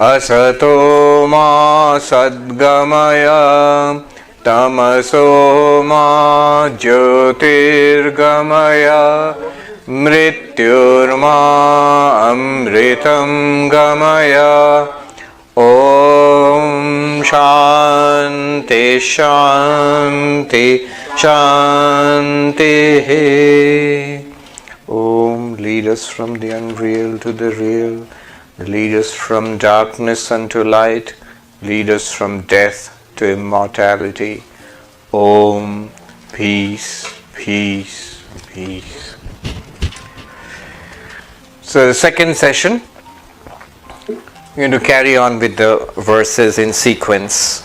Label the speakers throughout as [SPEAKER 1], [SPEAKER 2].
[SPEAKER 1] asato ma sadgamaya tamaso ma jyotirgamaya mrityurma amritam gamaya. Om Shanti Shanti Shanti. Om, lead us from the unreal to the real, lead us from darkness unto light, lead us from death to immortality. Om, peace, peace, peace. So the second session, we're going to carry on with the verses in sequence.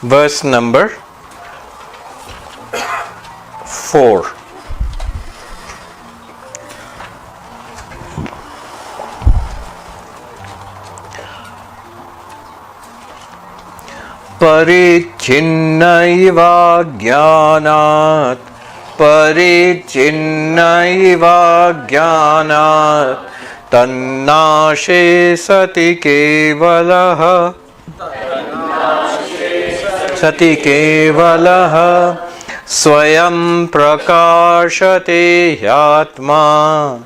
[SPEAKER 1] Verse number 4. Parichinnaiva jnanat, parichinnaiva jnanat, tannashe sati kevalaha, sati kevalaha, swayam prakashate yatma,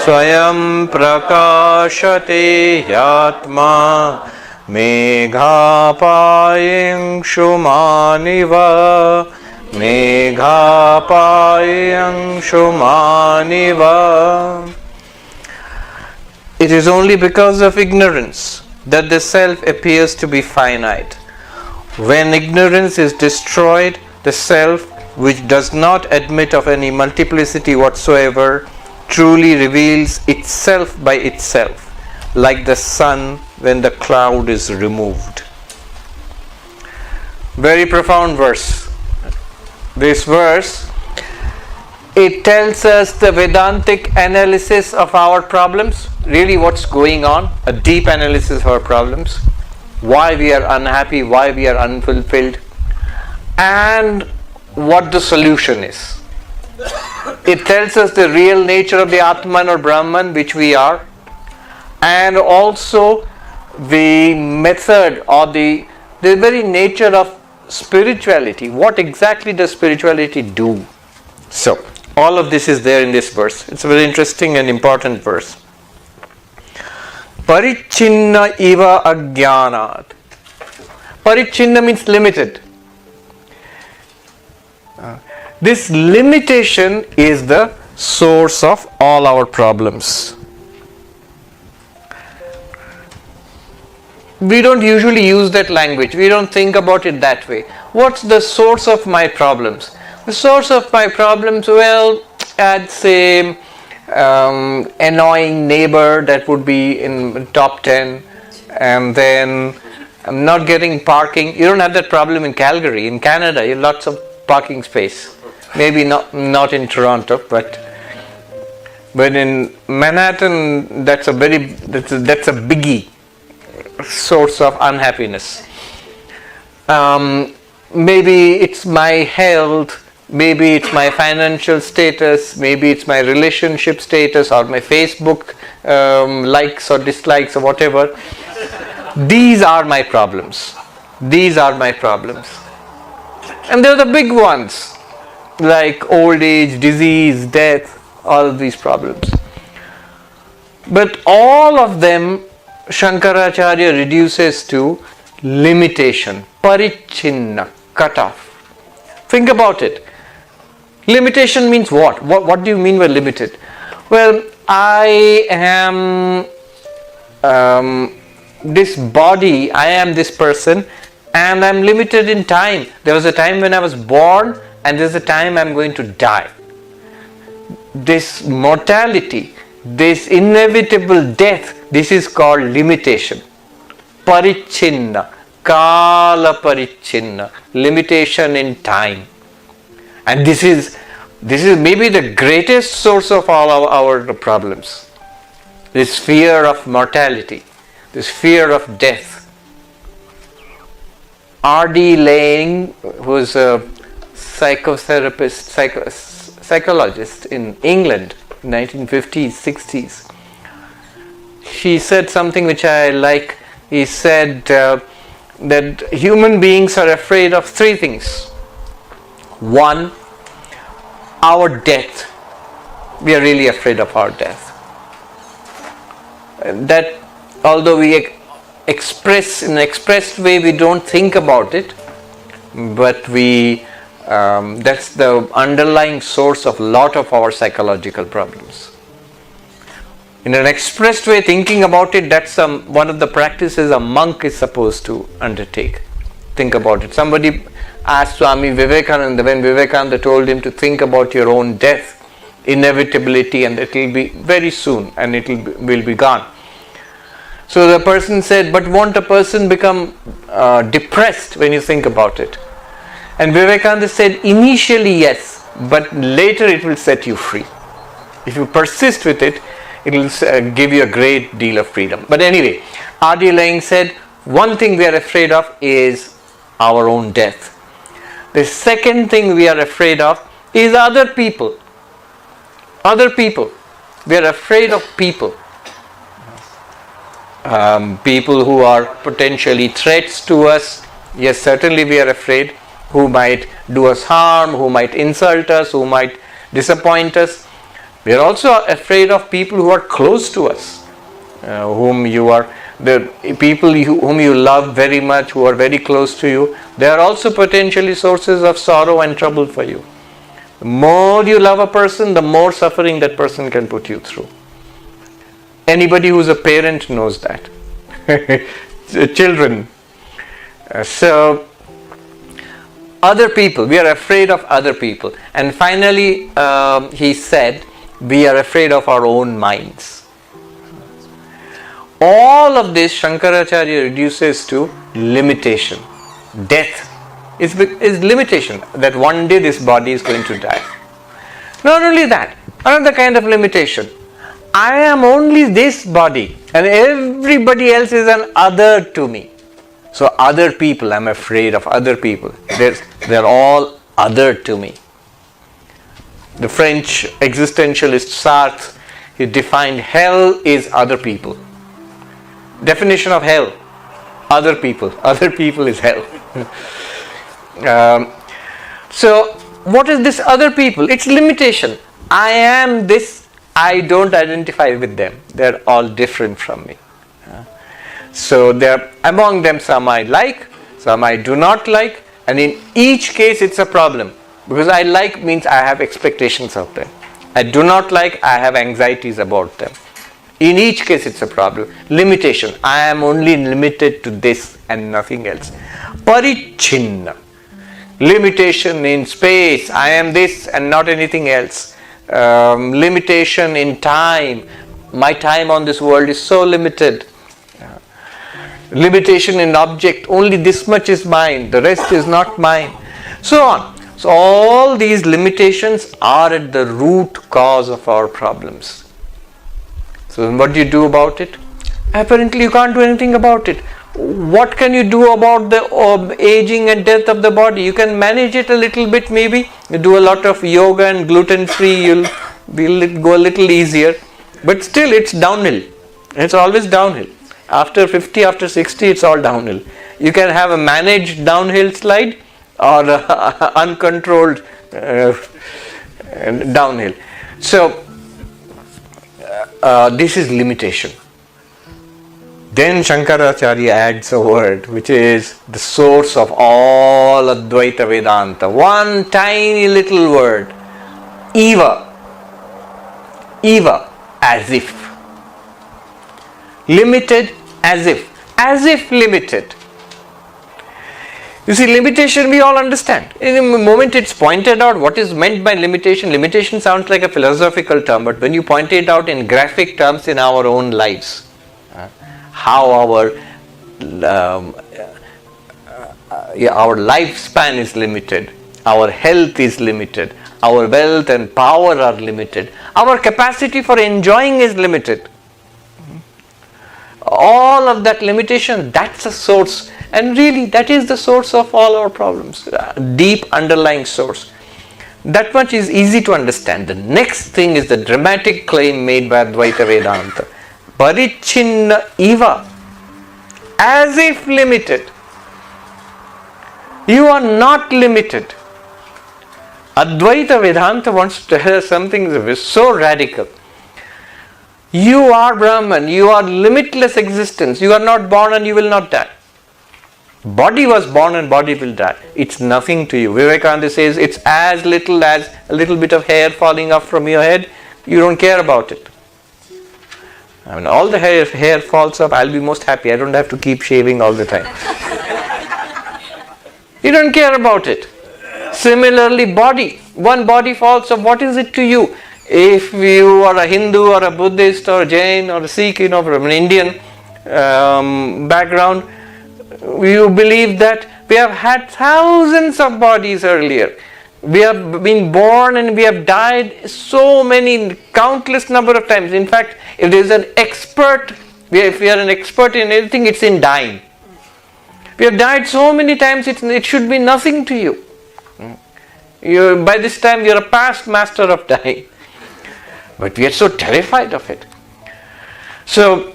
[SPEAKER 1] swayam prakashate yatma. Meghapayaṃ shumaniva, meghapayaṃ shumaniva. It is only because of ignorance that the self appears to be finite. When ignorance is destroyed, the self, which does not admit of any multiplicity whatsoever, truly reveals itself by itself, like the sun when the cloud is removed. Very profound verse. This verse, it tells us the Vedantic analysis of our problems, really what's going on, a deep analysis of our problems, why we are unhappy, why we are unfulfilled, and what the solution is. It tells us the real nature of the Atman or Brahman which we are, and also the method or the very nature of spirituality. What exactly does spirituality do? So, all of this is there in this verse. It's a very interesting and important verse. Parichinna iva ajnanat. Parichinna means limited. This limitation is the source of all our problems. We don't usually use that language. We don't think about it that way. What's the source of my problems? The source of my problems, well, I'd say annoying neighbor, that would be in top 10. And then I'm not getting parking. You don't have that problem in Calgary. In Canada, you have lots of parking space. Maybe not in Toronto, but in Manhattan, that's a biggie. Source of unhappiness. Maybe it's my health, maybe it's my financial status, maybe it's my relationship status, or my Facebook likes or dislikes or whatever. These are my problems. These are my problems. And they're the big ones, like old age, disease, death, all of these problems. But all of them Shankaracharya reduces to limitation, parichinna, cut off. Think about it. Limitation means what? What do you mean by limited? Well, I am this body, I am this person, and I'm limited in time. There was a time when I was born, and there's a time I'm going to die. This mortality, this inevitable death, this is called limitation. Parichinna, kala parichinna, limitation in time. And this is maybe the greatest source of all our problems. This fear of mortality, this fear of death. R.D. Laing, who is a psychotherapist, psychologist in England, 1950s, 60s. He said something which I like. He said that human beings are afraid of three things. One, our death. We are really afraid of our death. That although we express in an expressed way, we don't think about it, but that's the underlying source of a lot of our psychological problems. In an expressed way, thinking about it, that's one of the practices a monk is supposed to undertake. Think about it. Somebody asked Swami Vivekananda, when Vivekananda told him to think about your own death, inevitability, and it will be very soon and it will be gone. So the person said, but won't a person become depressed when you think about it? And Vivekananda said, initially yes, but later it will set you free. If you persist with it, it will give you a great deal of freedom. But anyway, R.D. Laing said, one thing we are afraid of is our own death. The second thing we are afraid of is other people. Other people. We are afraid of people. People who are potentially threats to us. Yes, certainly we are afraid. Who might do us harm, who might insult us, who might disappoint us. We are also afraid of people who are close to us, whom you love very much, who are very close to you. They are also potentially sources of sorrow and trouble for you. The more you love a person, the more suffering that person can put you through. Anybody who is a parent knows that. Children. So, other people, we are afraid of other people. And finally, he said, we are afraid of our own minds. All of this Shankaracharya reduces to limitation. Death is limitation, that one day this body is going to die. Not only that, another kind of limitation. I am only this body and everybody else is an other to me. So other people, I'm afraid of other people. They're all other to me. The French existentialist Sartre, he defined hell is other people. Definition of hell, other people. Other people is hell. So what is this other people? It's limitation. I am this, I don't identify with them. They're all different from me. So there, among them some I like, some I do not like, and in each case it's a problem. Because I like means I have expectations of them. I do not like, I have anxieties about them. In each case it's a problem. Limitation. I am only limited to this and nothing else. Parichinna. Limitation in space. I am this and not anything else. Limitation in time. My time on this world is so limited. Limitation in object. Only this much is mine. The rest is not mine. So on. So all these limitations are at the root cause of our problems. So what do you do about it? Apparently you can't do anything about it. What can you do about the aging and death of the body? You can manage it a little bit maybe. You do a lot of yoga and gluten free, you'll go a little easier. But still it's downhill. It's always downhill. After 50, after 60 it's all downhill. You can have a managed downhill slide or uncontrolled downhill. So this is limitation. Then Shankaracharya adds a word which is the source of all Advaita Vedanta. One tiny little word. Eva. Eva. As if. Limited as if. As if limited. You see, limitation we all understand. In the moment it's pointed out what is meant by limitation. Limitation sounds like a philosophical term, but when you point it out in graphic terms in our own lives, how our lifespan is limited, our health is limited, our wealth and power are limited, our capacity for enjoying is limited. All of that limitation, that's a source. And really, that is the source of all our problems, deep underlying source. That much is easy to understand. The next thing is the dramatic claim made by Advaita Vedanta. Parichinna eva, as if limited. You are not limited. Advaita Vedanta wants to tell us something that is so radical. You are Brahman, you are limitless existence, you are not born and you will not die. Body was born and body will die. It's nothing to you. Vivekananda says it's as little as a little bit of hair falling off from your head, you don't care about it. When all the hair falls off, I'll be most happy. I don't have to keep shaving all the time. You don't care about it. Similarly, body. One body falls off, what is it to you? If you are a Hindu or a Buddhist or a Jain or a Sikh, from an Indian background, you believe that we have had thousands of bodies earlier. We have been born and we have died so many, countless number of times. In fact, if there is an expert, if we are an expert in anything, it's in dying. We have died so many times, it should be nothing to you. By this time, you are a past master of dying. But we are so terrified of it. So,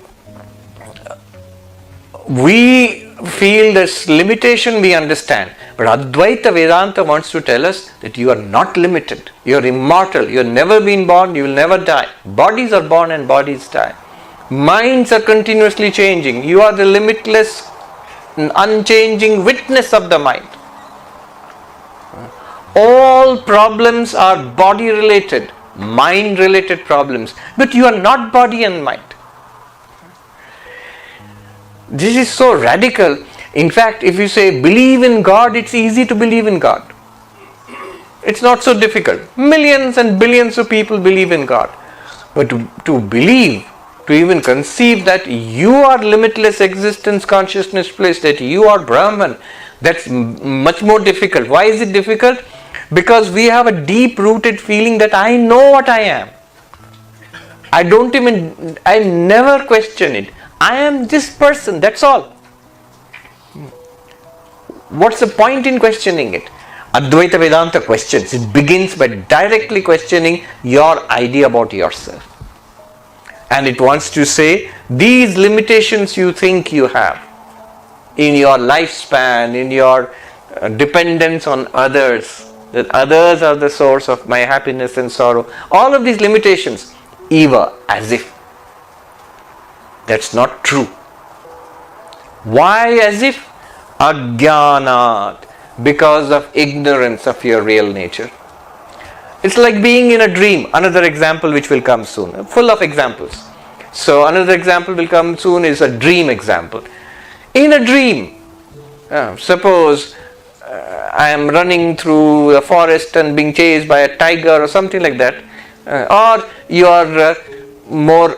[SPEAKER 1] we feel this limitation, we understand. But Advaita Vedanta wants to tell us that you are not limited. You are immortal. You have never been born, you will never die. Bodies are born and bodies die. Minds are continuously changing. You are the limitless, unchanging witness of the mind. All problems are body related, mind related problems. But you are not body and mind. This is so radical. In fact, if you say believe in God, it's easy to believe in God. It's not so difficult. Millions and billions of people believe in God. But to believe, to even conceive that you are limitless existence, consciousness place, that you are Brahman, that's much more difficult. Why is it difficult? Because we have a deep rooted feeling that I know what I am. I never question it. I am this person, that's all. What's the point in questioning it? Advaita Vedanta questions. It begins by directly questioning your idea about yourself. And it wants to say, these limitations you think you have in your lifespan, in your dependence on others, that others are the source of my happiness and sorrow, all of these limitations, eva, as if. That's not true. Why as if? Ajnanat, because of ignorance of your real nature. It's like being in a dream. Another example which will come soon. Full of examples. So another example will come soon is a dream example. In a dream, suppose I am running through a forest and being chased by a tiger or something like that, or you are more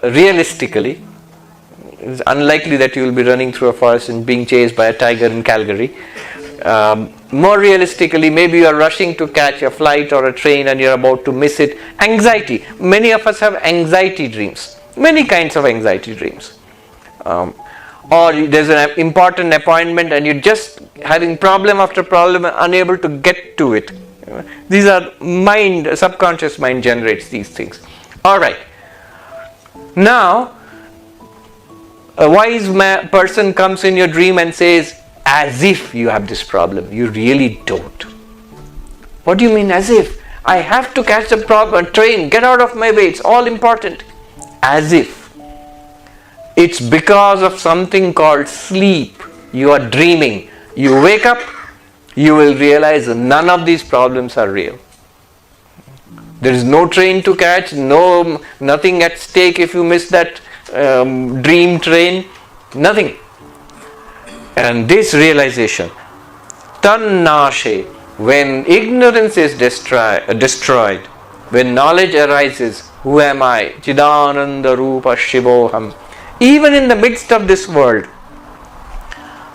[SPEAKER 1] realistically, it's unlikely that you will be running through a forest and being chased by a tiger in Calgary. More realistically, maybe you are rushing to catch a flight or a train and you are about to miss it. Anxiety. Many of us have anxiety dreams. Many kinds of anxiety dreams. Or there's an important appointment and you're just having problem after problem and unable to get to it. These are subconscious mind generates these things. Alright. Now, a wise person comes in your dream and says, as if you have this problem. You really don't. What do you mean as if? I have to catch a train, get out of my way, it's all important. As if. It's because of something called sleep. You are dreaming. You wake up, you will realize none of these problems are real. There is no train to catch, nothing at stake if you miss that dream train, nothing. And this realization, tannashe, when ignorance is destroyed, when knowledge arises, who am I? Chidananda Rupa Shivoham. Even in the midst of this world,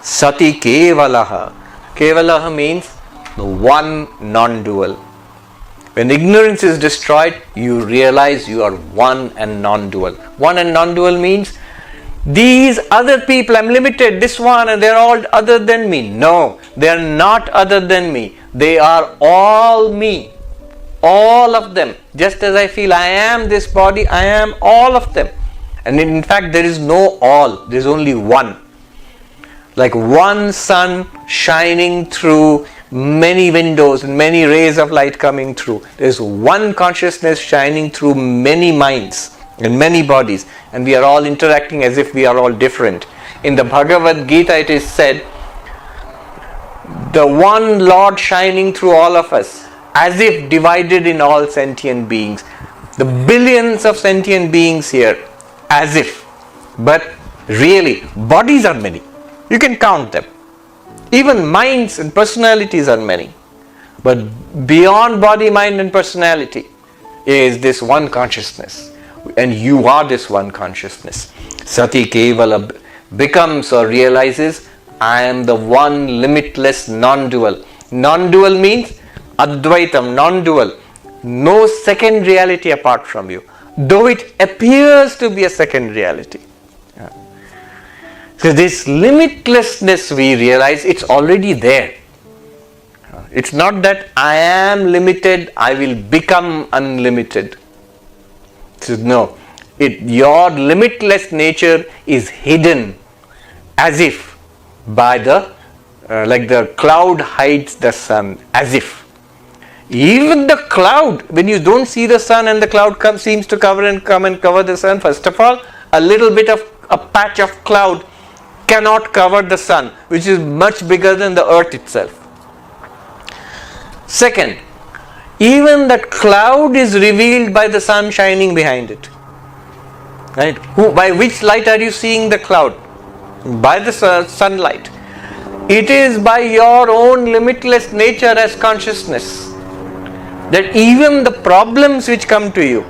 [SPEAKER 1] Sati Kevalaha. Kevalaha means the one non-dual. When ignorance is destroyed, you realize you are one and non-dual. One and non-dual means These other people, I'm limited, this one, and they're all other than me. No, they're not other than me. They are all me. All of them. Just as I feel I am this body, I am all of them. And in fact, there is no all, there is only one. Like one sun shining through many windows and many rays of light coming through. There is one consciousness shining through many minds and many bodies, and we are all interacting as if we are all different. In the Bhagavad Gita it is said, the one Lord shining through all of us, as if divided in all sentient beings. The billions of sentient beings here, as if. But really, bodies are many. You can count them. Even minds and personalities are many. But beyond body, mind and personality is this one consciousness. And you are this one consciousness. Sati Kevala becomes or realizes, I am the one limitless non-dual. Non-dual means Advaitam, non-dual. No second reality apart from you. Though it appears to be a second reality. So this limitlessness we realize, it's already there. It's not that I am limited, I will become unlimited. So no, your limitless nature is hidden as if by like the cloud hides the sun, as if. Even the cloud, when you don't see the sun and the cloud seems to come and cover the sun, first of all, a little bit of a patch of cloud cannot cover the sun, which is much bigger than the earth itself. Second, even that cloud is revealed by the sun shining behind it. Right? By which light are you seeing the cloud? By the sunlight. It is by your own limitless nature as consciousness that even the problems which come to you,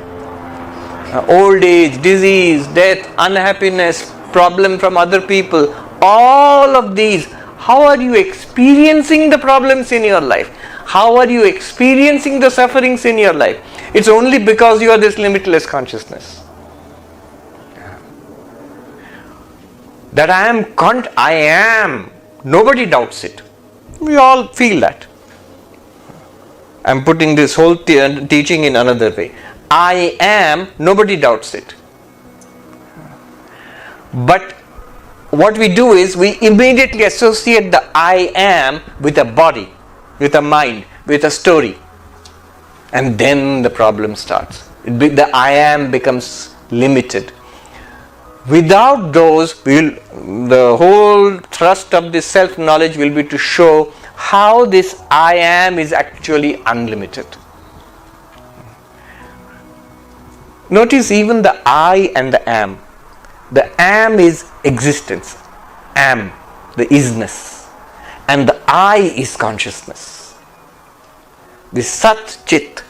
[SPEAKER 1] old age, disease, death, unhappiness, problem from other people, all of these, how are you experiencing the problems in your life? How are you experiencing the sufferings in your life? It's only because you are this limitless consciousness. That I am. Nobody doubts it. We all feel that. I'm putting this whole teaching in another way. I am, nobody doubts it. But what we do is we immediately associate the I am with a body, with a mind, with a story. And then the problem starts. The I am becomes limited. Without those, the whole thrust of this self-knowledge will be to show how this I am is actually unlimited. Notice even the I and the am. The am is existence. Am, the isness. And the I is consciousness. The Sat Chit.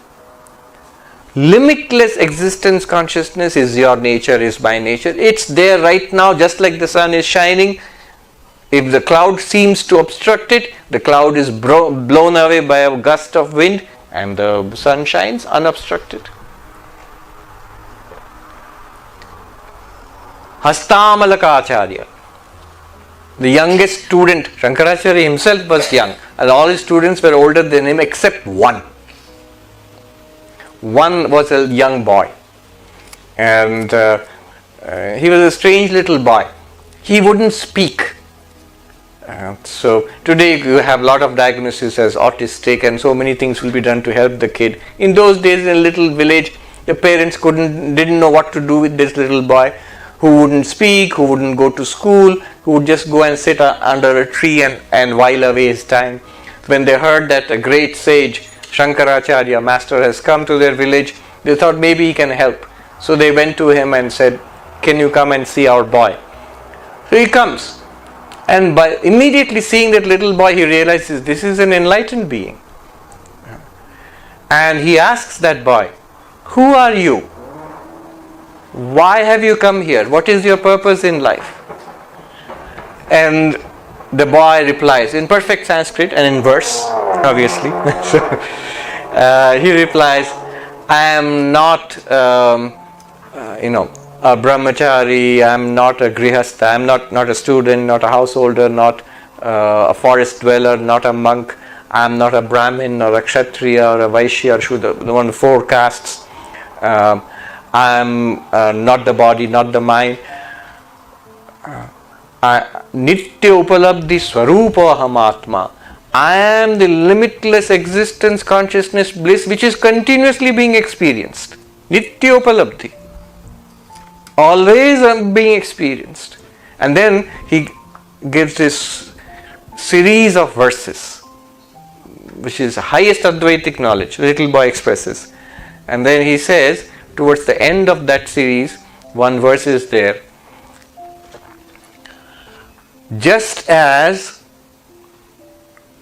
[SPEAKER 1] Limitless existence consciousness is your nature, is my nature. It's there right now, just like the sun is shining. If the cloud seems to obstruct it, the cloud is blown away by a gust of wind and the sun shines unobstructed. Hastamalakacharya, the youngest student, Shankaracharya himself was young, and all his students were older than him except one. One was a young boy, and he was a strange little boy. He wouldn't speak. So today you have a lot of diagnoses as autistic, and so many things will be done to help the kid. In those days, in a little village, the parents didn't know what to do with this little boy who wouldn't speak, who wouldn't go to school, who would just go and sit under a tree and while away his time. When they heard that a great sage, Shankaracharya, master, has come to their village, they thought maybe he can help. So they went to him and said, "Can you come and see our boy?" So he comes. And by immediately seeing that little boy, he realizes this is an enlightened being. And he asks that boy, "Who are you? Why have you come here? What is your purpose in life?" And the boy replies in perfect Sanskrit and in verse, obviously. He replies, "I am not, a brahmachari, I am not a grihastha, I am not a student, not a householder, not a forest dweller, not a monk, I am not a Brahmin or a Kshatriya or a Vaishya or Shudra, the one of 4 castes. I am not the body, not the mind. Nitya upalabdhi swarupa aham. I am the limitless existence, consciousness, bliss which is continuously being experienced. Nitya upalabdhi. Always being experienced. And then he gives this series of verses, which is highest Advaitic knowledge, little boy expresses. And then he says, towards the end of that series, one verse is there. Just as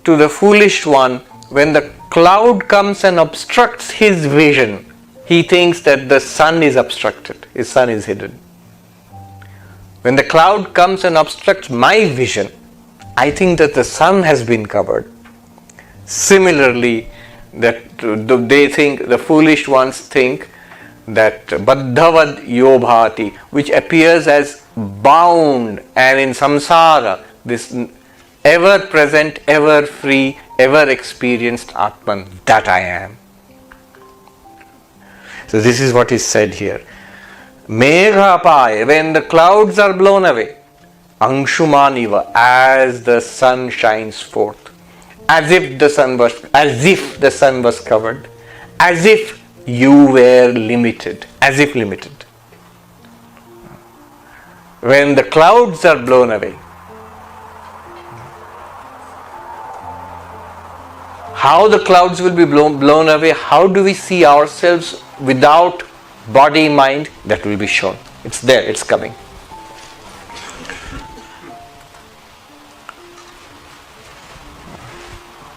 [SPEAKER 1] to the foolish one, when the cloud comes and obstructs his vision, he thinks that the sun is obstructed, his sun is hidden. When the cloud comes and obstructs my vision, I think that the sun has been covered. Similarly, that the foolish ones think that baddhavad yobhati, which appears as bound and in samsara, this ever present, ever free, ever experienced Atman, that I am. So this is what is said here. Meghapaye, when the clouds are blown away, Angshumaniva, as the sun shines forth, as if the sun was covered, as if you were limited, as if limited. When the clouds are blown away, how the clouds will be blown away, how do we see ourselves without body, mind, that will be shown. It's there, it's coming.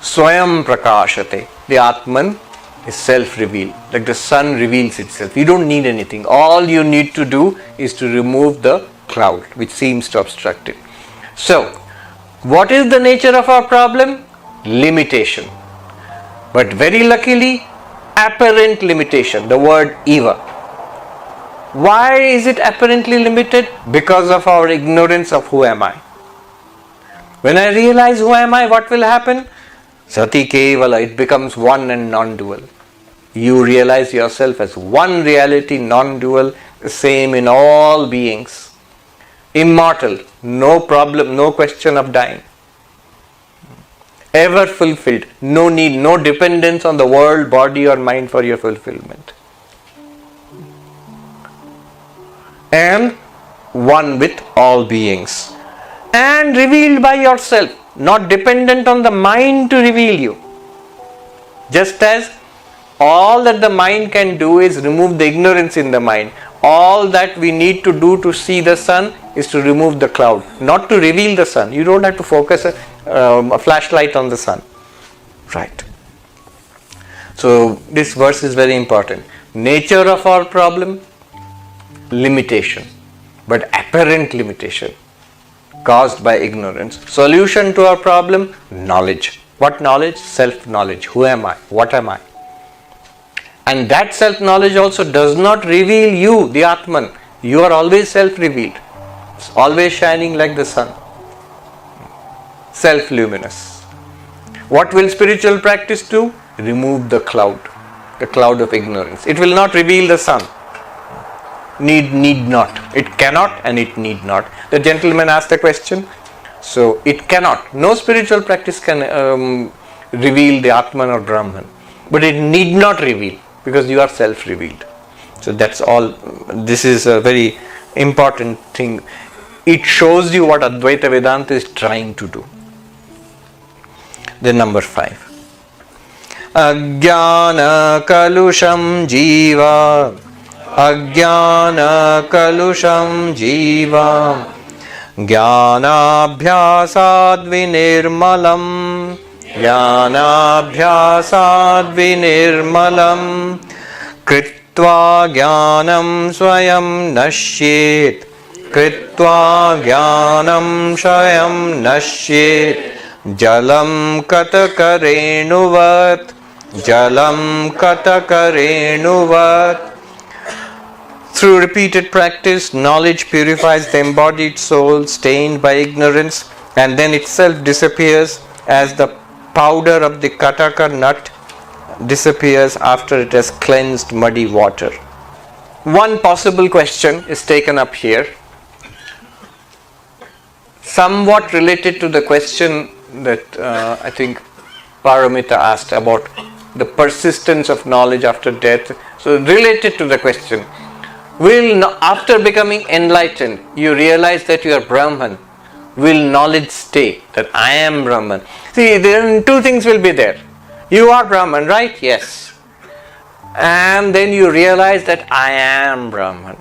[SPEAKER 1] Swayam prakashate, the Atman is self-revealed, like the sun reveals itself. You don't need anything. All you need to do is to remove the cloud which seems to obstruct it. So, what is the nature of our problem? Limitation. But very luckily, apparent limitation, the word eva. Why is it apparently limited? Because of our ignorance of who am I. When I realize who am I, what will happen? Sati kevala, it becomes one and non-dual. You realize yourself as one reality, non-dual, the same in all beings. Immortal, no problem, no question of dying. Ever fulfilled, no need, no dependence on the world, body or mind for your fulfillment. And one with all beings. And revealed by yourself, not dependent on the mind to reveal you. Just as all that the mind can do is remove the ignorance in the mind. All that we need to do to see the sun is to remove the cloud, not to reveal the sun. You don't have to focus a flashlight on the sun. Right. So this verse is very important. Nature of our problem, limitation, but apparent limitation caused by ignorance. Solution to our problem, knowledge. What knowledge? Self-knowledge. Who am I? What am I? And that self-knowledge also does not reveal you, the Atman. You are always self-revealed. It's always shining like the sun. Self-luminous. What will spiritual practice do? Remove the cloud of ignorance. It will not reveal the sun. Need not. It cannot and it need not. The gentleman asked a question. So it cannot. No spiritual practice can reveal the Atman or Brahman. But it need not reveal, because you are self-revealed. So that's all. This is a very important thing. It shows you what Advaita Vedanta is trying to do. Then number 5. Ajnana kalusham jiva. Ajnana kalusham jiva. Jnanabhyasad vinirmalam. Jnanabhyasad vinirmalam. Kritva jnanam swayam nashyet. Kritva jnanam swayam nashyet. Jalam katakarenuvat. Jalam katakarenuvat. Through repeated practice, knowledge purifies the embodied soul stained by ignorance, and then itself disappears as the powder of the kataka nut disappears after it has cleansed muddy water. One possible question is taken up here, somewhat related to the question that I think Paramita asked about the persistence of knowledge after death. So related to the question, after becoming enlightened, you realize that you are Brahman, will knowledge stay, that I am Brahman? See, then two things will be there. You are Brahman, right? Yes. And then you realize that I am Brahman.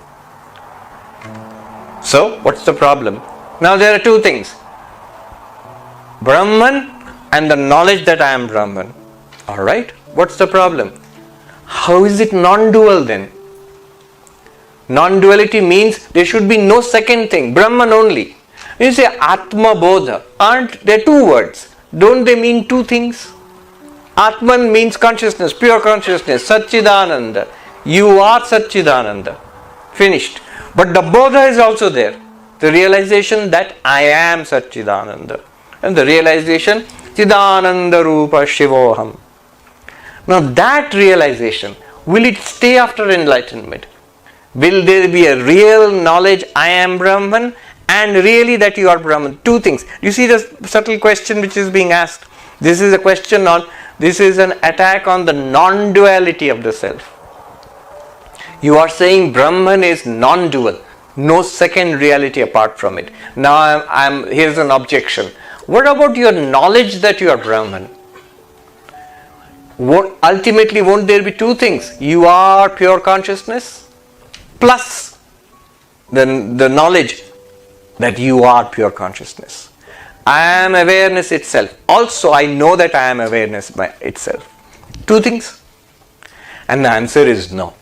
[SPEAKER 1] So, what's the problem? Now there are two things. Brahman and the knowledge that I am Brahman. Alright? What's the problem? How is it non-dual then? Non-duality means there should be no second thing, Brahman only. You say Atma Bodha, aren't there two words? Don't they mean two things? Atman means consciousness, pure consciousness, Satchidananda. You are Satchidananda. Finished. But the Bodha is also there. The realization that I am Satchidananda. And the realization, Chidananda Rupa Shivoham. Now that realization, will it stay after enlightenment? Will there be a real knowledge I am Brahman and really that you are Brahman? Two things. You see the subtle question which is being asked. This is a question on, this is an attack on the non-duality of the self. You are saying Brahman is non-dual, no second reality apart from it. Now here's an objection. What about your knowledge that you are Brahman? Ultimately, won't there be two things? You are pure consciousness plus the knowledge that you are pure consciousness. I am awareness itself. Also, I know that I am awareness by itself. Two things. And the answer is no.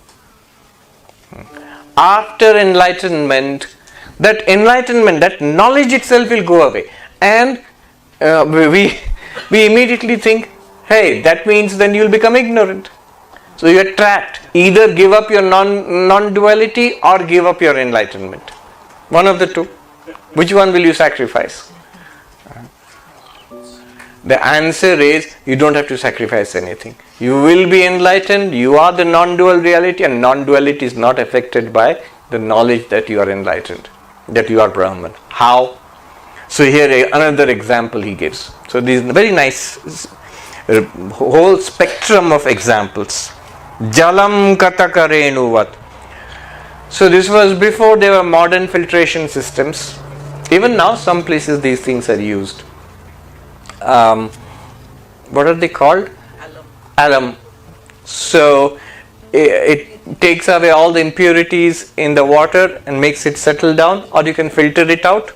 [SPEAKER 1] After enlightenment, that knowledge itself will go away. And we immediately think, hey, that means then you will become ignorant. So you are trapped. Either give up your non-duality or give up your enlightenment. One of the two. Which one will you sacrifice? The answer is, you don't have to sacrifice anything. You will be enlightened, you are the non-dual reality, and non-duality is not affected by the knowledge that you are enlightened, that you are Brahman. How? So here another example he gives. So this is a very nice whole spectrum of examples. Jalam kataka renuvat. So this was before there were modern filtration systems. Even now some places these things are used. What are they called? Alum. So it takes away all the impurities in the water and makes it settle down, or you can filter it out,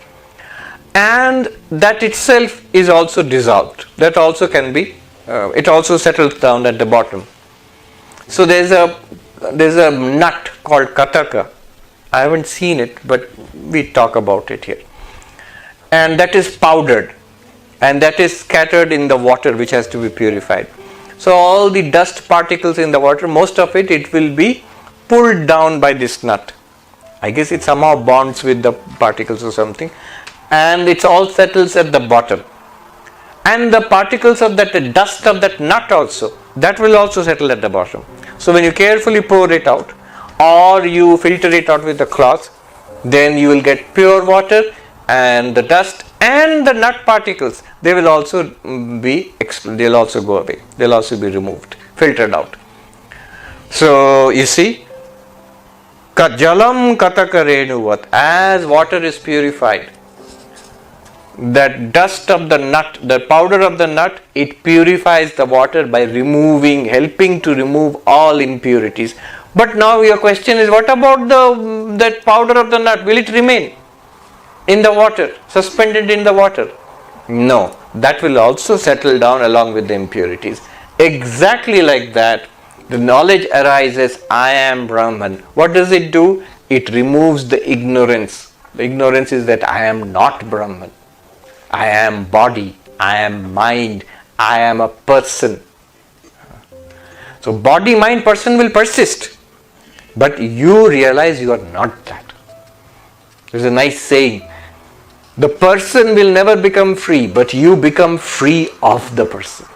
[SPEAKER 1] and that itself is also dissolved. That also can be, it also settles down at the bottom. So there's a nut called kataka. I haven't seen it, but we talk about it here. And that is powdered, and that is scattered in the water which has to be purified. So all the dust particles in the water, most of it will be pulled down by this nut. I guess it somehow bonds with the particles or something, and it all settles at the bottom. And the particles of that, the dust of that nut also, that will also settle at the bottom. So when you carefully pour it out, or you filter it out with a cloth, then you will get pure water, and the dust and the nut particles, they will also they'll also go away. They'll also be removed, filtered out. So you see, jalam kataka renuvat, as water is purified, that dust of the nut, the powder of the nut, it purifies the water by helping to remove all impurities. But now your question is, what about that powder of the nut? Will it remain in the water, suspended in the water? No, that will also settle down along with the impurities. Exactly like that, the knowledge arises, I am Brahman. What does it do? It removes the ignorance. The ignorance is that I am not Brahman. I am body, I am mind, I am a person. So body, mind, person will persist. But you realize you are not that. There's a nice saying, the person will never become free, but you become free of the person.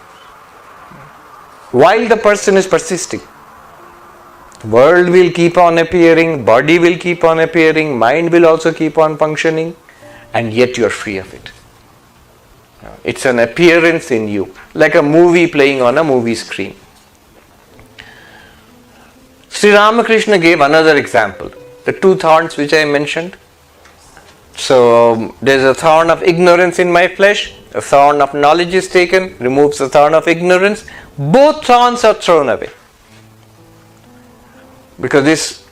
[SPEAKER 1] While the person is persisting, world will keep on appearing, body will keep on appearing, mind will also keep on functioning, and yet you are free of it. It's an appearance in you, like a movie playing on a movie screen. Sri Ramakrishna gave another example, the two thorns which I mentioned. So there's a thorn of ignorance in my flesh, a thorn of knowledge is taken, removes the thorn of ignorance. Both thorns are thrown away. Because this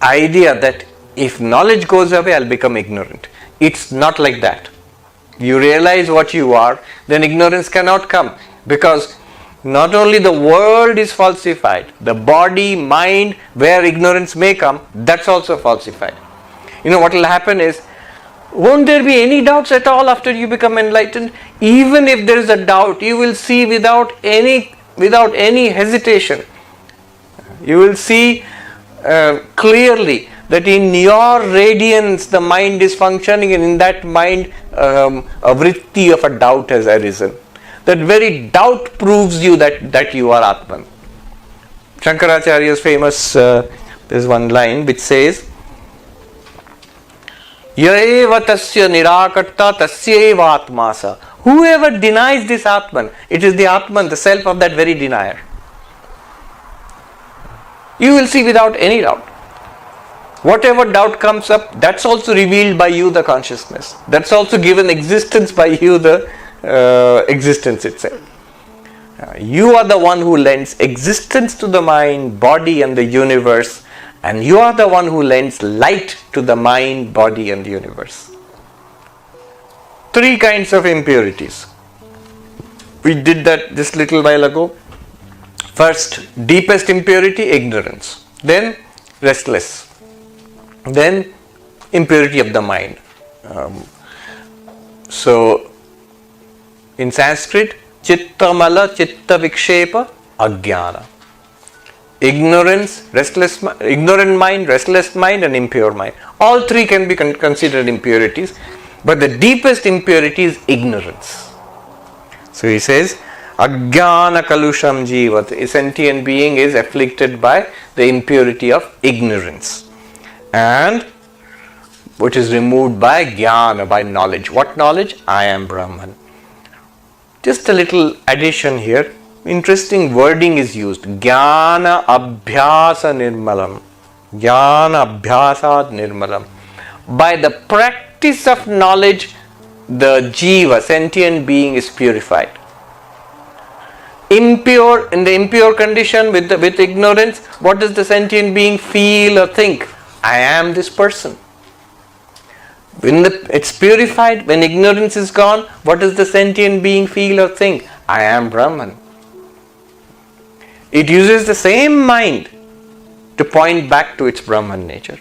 [SPEAKER 1] idea that if knowledge goes away, I'll become ignorant. It's not like that. You realize what you are, then ignorance cannot come. Because not only the world is falsified, the body, mind, where ignorance may come, that's also falsified. What will happen is, won't there be any doubts at all after you become enlightened? Even if there is a doubt, you will see without any hesitation. You will see clearly that in your radiance the mind is functioning, and in that mind a vritti of a doubt has arisen. That very doubt proves you that you are Atman. Shankaracharya's famous, there's one line which says, Yaeva tasya nirakarta tasyeva atmasa. Whoever denies this Atman, it is the Atman, the self of that very denier. You will see without any doubt. Whatever doubt comes up, that's also revealed by you, the consciousness. That's also given existence by you, the existence itself. You are the one who lends existence to the mind, body and the universe, and you are the one who lends light to the mind, body and the universe. Three kinds of impurities. We did that just little while ago. First, deepest impurity, ignorance. Then, restless. Then, impurity of the mind. So, in Sanskrit, chitta mala, chitta vikshepa, ajnana. Ignorance, ignorant mind, restless mind and impure mind. All three can be considered impurities, but the deepest impurity is ignorance. So he says, ajnana kalusham jivat. A sentient being is afflicted by the impurity of ignorance, and which is removed by jnana, by knowledge. What knowledge? I am Brahman. Just a little addition here. Interesting wording is used. Jnana abhyasa nirmalam. Jnana abhyasad nirmalam. By the practice of knowledge, the jiva, sentient being, is purified. Impure, in the impure condition with ignorance, what does the sentient being feel or think? I am this person. When it's purified, when ignorance is gone, what does the sentient being feel or think? I am Brahman. It uses the same mind to point back to its Brahman nature.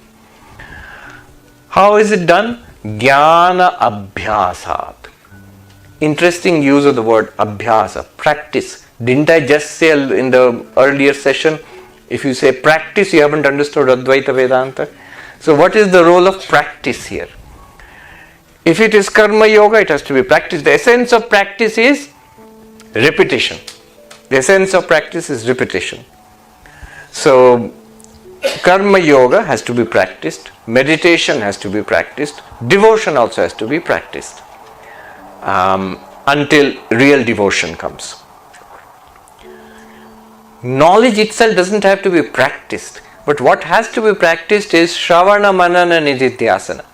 [SPEAKER 1] How is it done? Jnana abhyasat. Interesting use of the word abhyasa, practice. Didn't I just say in the earlier session, if you say practice, you haven't understood Advaita Vedanta? So what is the role of practice here? If it is karma yoga, it has to be practiced. The essence of practice is repetition. The essence of practice is repetition. So, karma yoga has to be practiced, meditation has to be practiced, devotion also has to be practiced until real devotion comes. Knowledge itself doesn't have to be practiced, but what has to be practiced is Shravana Manana Nididhyasana.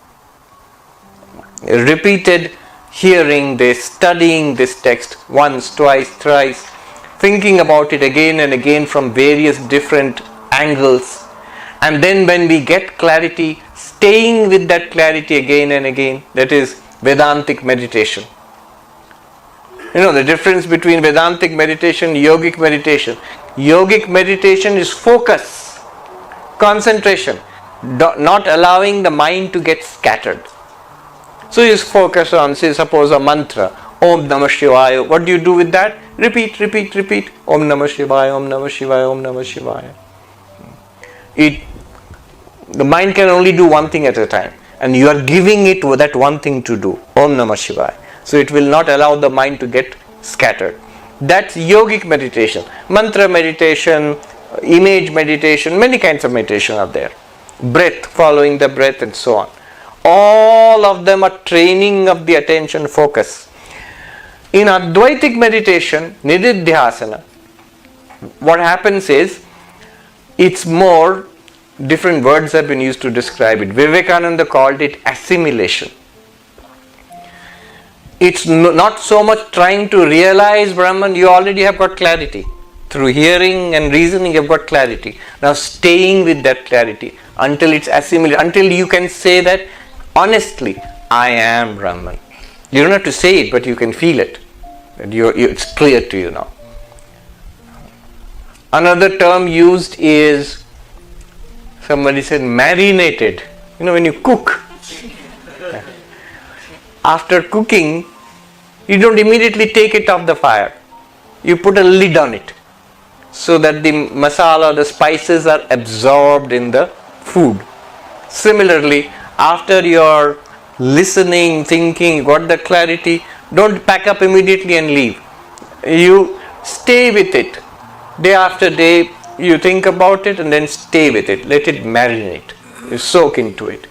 [SPEAKER 1] Repeated hearing this, studying this text once, twice, thrice, thinking about it again and again from various different angles, and then when we get clarity, staying with that clarity again and again. That is Vedantic meditation. The difference between Vedantic meditation and yogic meditation. Yogic meditation is focus, concentration, not allowing the mind to get scattered. So you focus on, say, suppose a mantra, Om Namah Shivaya. What do you do with that? Repeat, repeat, repeat. Om Namah Shivaya, Om Namah Shivaya, Om Namah Shivaya. The mind can only do one thing at a time, and you are giving it that one thing to do. Om Namah Shivaya. So it will not allow the mind to get scattered. That's yogic meditation. Mantra meditation, image meditation, many kinds of meditation are there. Breath, following the breath, and so on. All of them are training of the attention focus. In Advaitic meditation, Nididhyasana, what happens is, it's more, different words have been used to describe it. Vivekananda called it assimilation. It's not so much trying to realize Brahman, you already have got clarity. Through hearing and reasoning, you have got clarity. Now staying with that clarity until it's assimilated, until you can say that honestly, I am Brahman. You don't have to say it, but you can feel it. It's clear to you now. Another term used is, somebody said marinated. When you cook, after cooking, you don't immediately take it off the fire. You put a lid on it so that the masala, the spices are absorbed in the food. Similarly, after your listening, thinking, got the clarity, don't pack up immediately and leave. You stay with it. Day after day, you think about it and then stay with it. Let it marinate. You soak into it.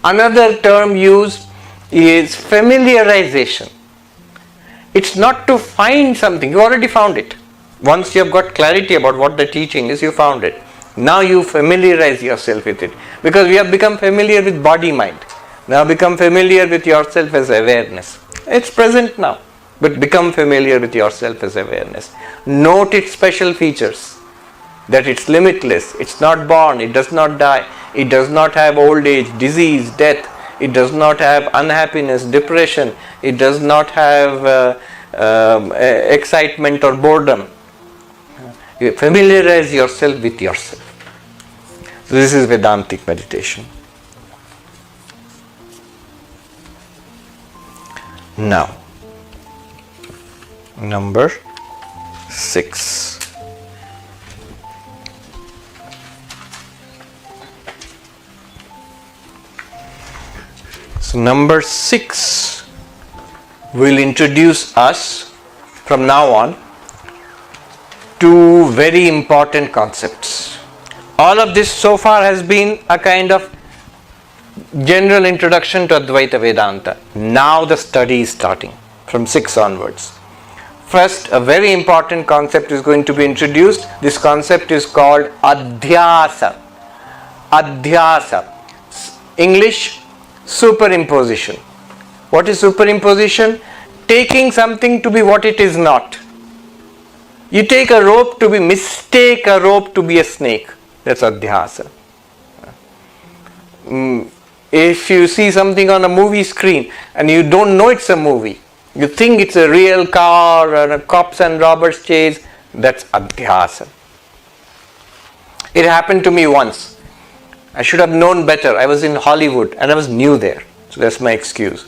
[SPEAKER 1] Another term used is familiarization. It's not to find something. You already found it. Once you have got clarity about what the teaching is, you found it. Now you familiarize yourself with it. Because we have become familiar with body-mind. Now become familiar with yourself as awareness. It's present now. But become familiar with yourself as awareness. Note its special features. That it's limitless. It's not born. It does not die. It does not have old age, disease, death. It does not have unhappiness, depression. It does not have excitement or boredom. You familiarize yourself with yourself. So this is Vedantic meditation. Now, number 6. So number 6 will introduce us from now on to very important concepts. All of this so far has been a kind of general introduction to Advaita Vedanta. Now the study is starting from 6 onwards. First, a very important concept is going to be introduced. This concept is called Adhyasa. Adhyasa. English, superimposition. What is superimposition? Taking something to be what it is not. You take a rope to be, mistake a rope to be a snake. That's Adhyasa. If you see something on a movie screen and you don't know it's a movie, you think it's a real car or a cops and robbers chase, that's Adhyasa. It happened to me once. I should have known better. I was in Hollywood and I was new there. So that's my excuse.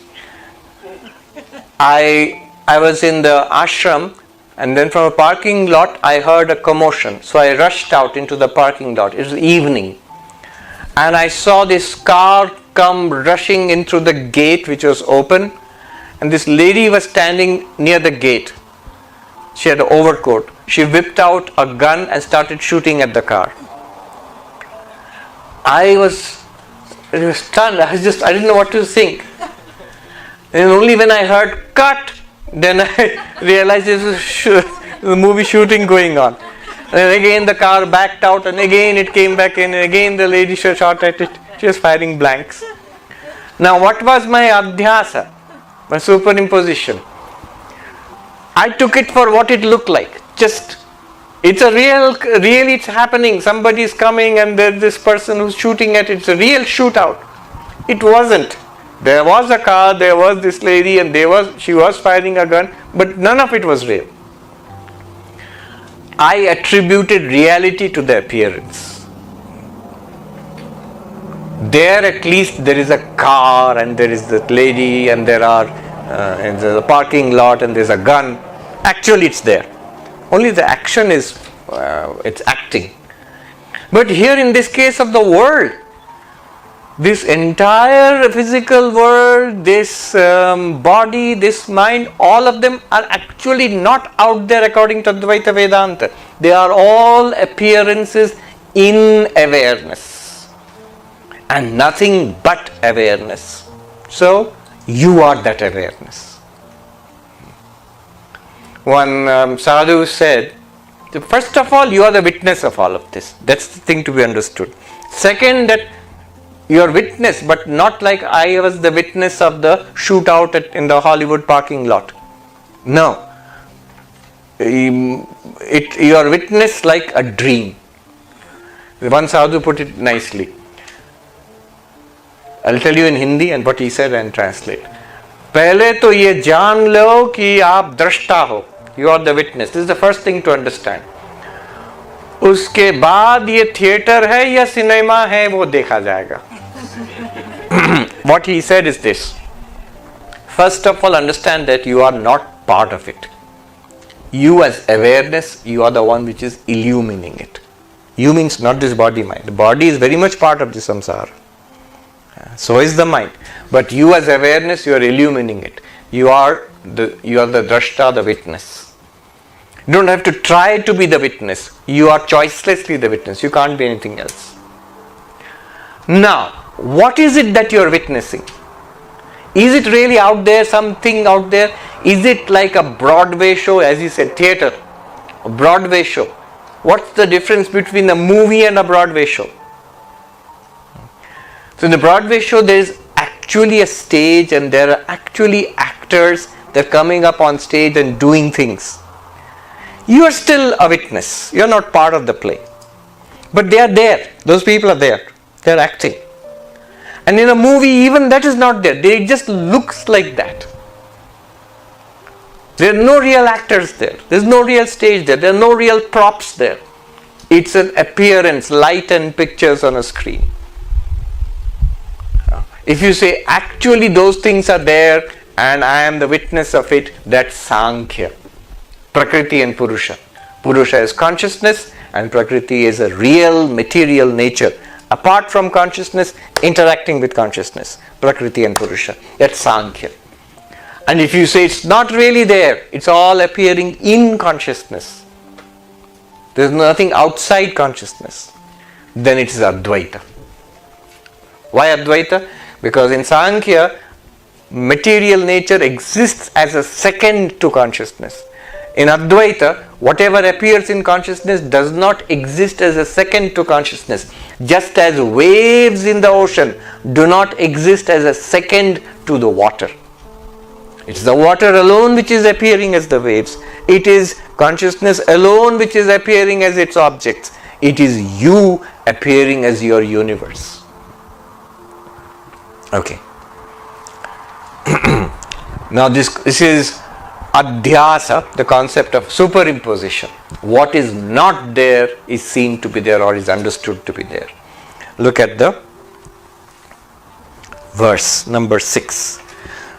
[SPEAKER 1] I was in the ashram, and then from a parking lot I heard a commotion. So I rushed out into the parking lot. It was evening. And I saw this car come rushing in through the gate which was open. And this lady was standing near the gate. She had an overcoat. She whipped out a gun and started shooting at the car. I was stunned. I didn't know what to think. And only when I heard cut, then I realized there was a movie shooting going on. And again the car backed out, and again it came back in, and again the lady shot at it. She was firing blanks. Now what was my adhyasa, my superimposition? I took it for what it looked like. Just, it's a really it's happening. Somebody is coming and there's this person who's shooting at it. It's a real shootout. It wasn't. There was a car, there was this lady, and she was firing a gun, but none of it was real. I attributed reality to the appearance. There at least there is a car, and there is the lady, and there's a parking lot, and there's a gun. Actually it's there. Only the action is, it's acting. But here in this case of the world, This entire physical world, this body, this mind, all of them are actually not out there according to Advaita Vedanta. They are all appearances in awareness and nothing but awareness. So, you are that awareness. One sadhu said, first of all, you are the witness of all of this. That's the thing to be understood. Second, that you are witness, but not like I was the witness of the shootout in the Hollywood parking lot. No. You are witness like a dream. One sadhu put it nicely. I'll tell you in Hindi and what he said and translate. पहले तो ये जान लो कि आप दृष्टा हो. You are the witness. This is the first thing to understand. उसके बाद ये थिएटर है या सिनेमा है वो देखा जाएगा. What he said is this. First of all, understand that you are not part of it. You as awareness, you are the one which is illumining it. You means not this body mind. The body is very much part of the samsara. So is the mind. But you as awareness, you are illumining it. You are the drashta, the witness. You don't have to try to be the witness. You are choicelessly the witness. You can't be anything else. Now, what is it that you are witnessing? Is it really out there, something out there? Is it like a Broadway show, as you said, theater, a Broadway show? What's the difference between a movie and a Broadway show? So in the Broadway show, there is actually a stage and there are actually actors that are coming up on stage and doing things. You are still a witness. You are not part of the play. But they are there. Those people are there. They are acting. And in a movie, even that is not there. It just looks like that. There are no real actors there. There is no real stage there. There are no real props there. It's an appearance, light and pictures on a screen. If you say actually those things are there and I am the witness of it, that's Sankhya. Prakriti and Purusha. Purusha is consciousness and Prakriti is a real material nature. Apart from consciousness, interacting with consciousness. Prakriti and Purusha. That's Sankhya. And if you say it's not really there, it's all appearing in consciousness. There's nothing outside consciousness. Then it is Advaita. Why Advaita? Because in Sankhya, material nature exists as a second to consciousness. In Advaita, whatever appears in consciousness does not exist as a second to consciousness. Just as waves in the ocean do not exist as a second to the water. It's the water alone which is appearing as the waves. It is consciousness alone which is appearing as its objects. It is you appearing as your universe. Okay. Now this is Adhyasa, the concept of superimposition. What is not there is seen to be there or is understood to be there. Look at the verse number 6.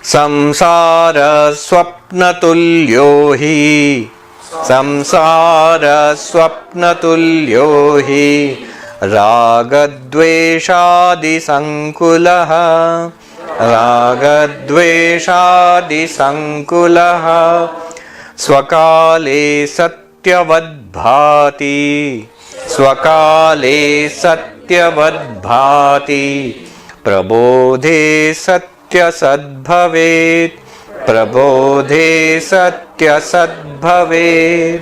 [SPEAKER 1] Samsara swapnatulyo hi Samsara swapnatulyo hi Ragadveshadi sankulaha Ragadveshadi sankulaha Swakale satyavadbhati Swakale satyavadbhati Prabodhe satyasadbhavet Prabodhe satyasadbhavet.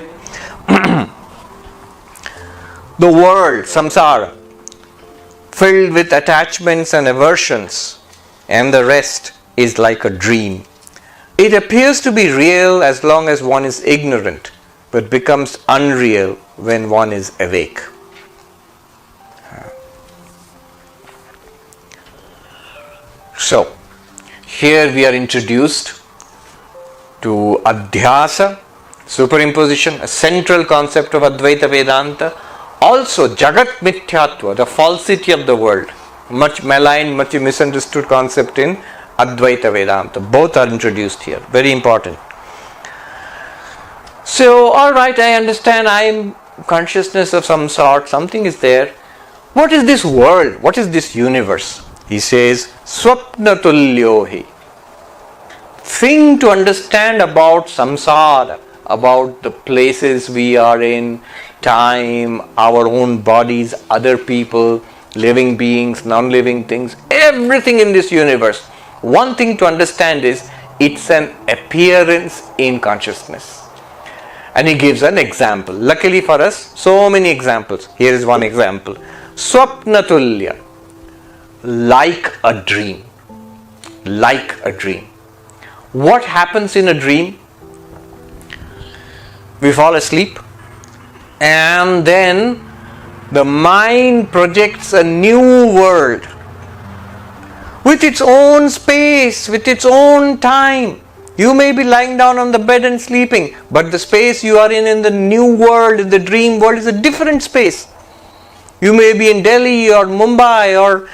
[SPEAKER 1] The world, samsara, filled with attachments and aversions, and the rest is like a dream. It appears to be real as long as one is ignorant, but becomes unreal when one is awake. So, here we are introduced to Adhyasa, superimposition, a central concept of Advaita Vedanta. Also, Jagat Mithyatva, the falsity of the world, much maligned, much misunderstood concept in Advaita Vedanta. Both are introduced here. Very important. So, alright, I understand I am consciousness of some sort, something is there. What is this world? What is this universe? He says, Swapnatulyohi. Thing to understand about samsara, about the places we are in, time, our own bodies, other people, living beings, non-living things, everything in this universe. One thing to understand is it's an appearance in consciousness. And he gives an example. Luckily for us, so many examples. Here is one example. Swapnatulya, like a dream. Like a dream. What happens in a dream? We fall asleep, and then the mind projects a new world with its own space, with its own time. You may be lying down on the bed and sleeping, but the space you are in the new world, in the dream world, is a different space. You may be in Delhi or Mumbai, or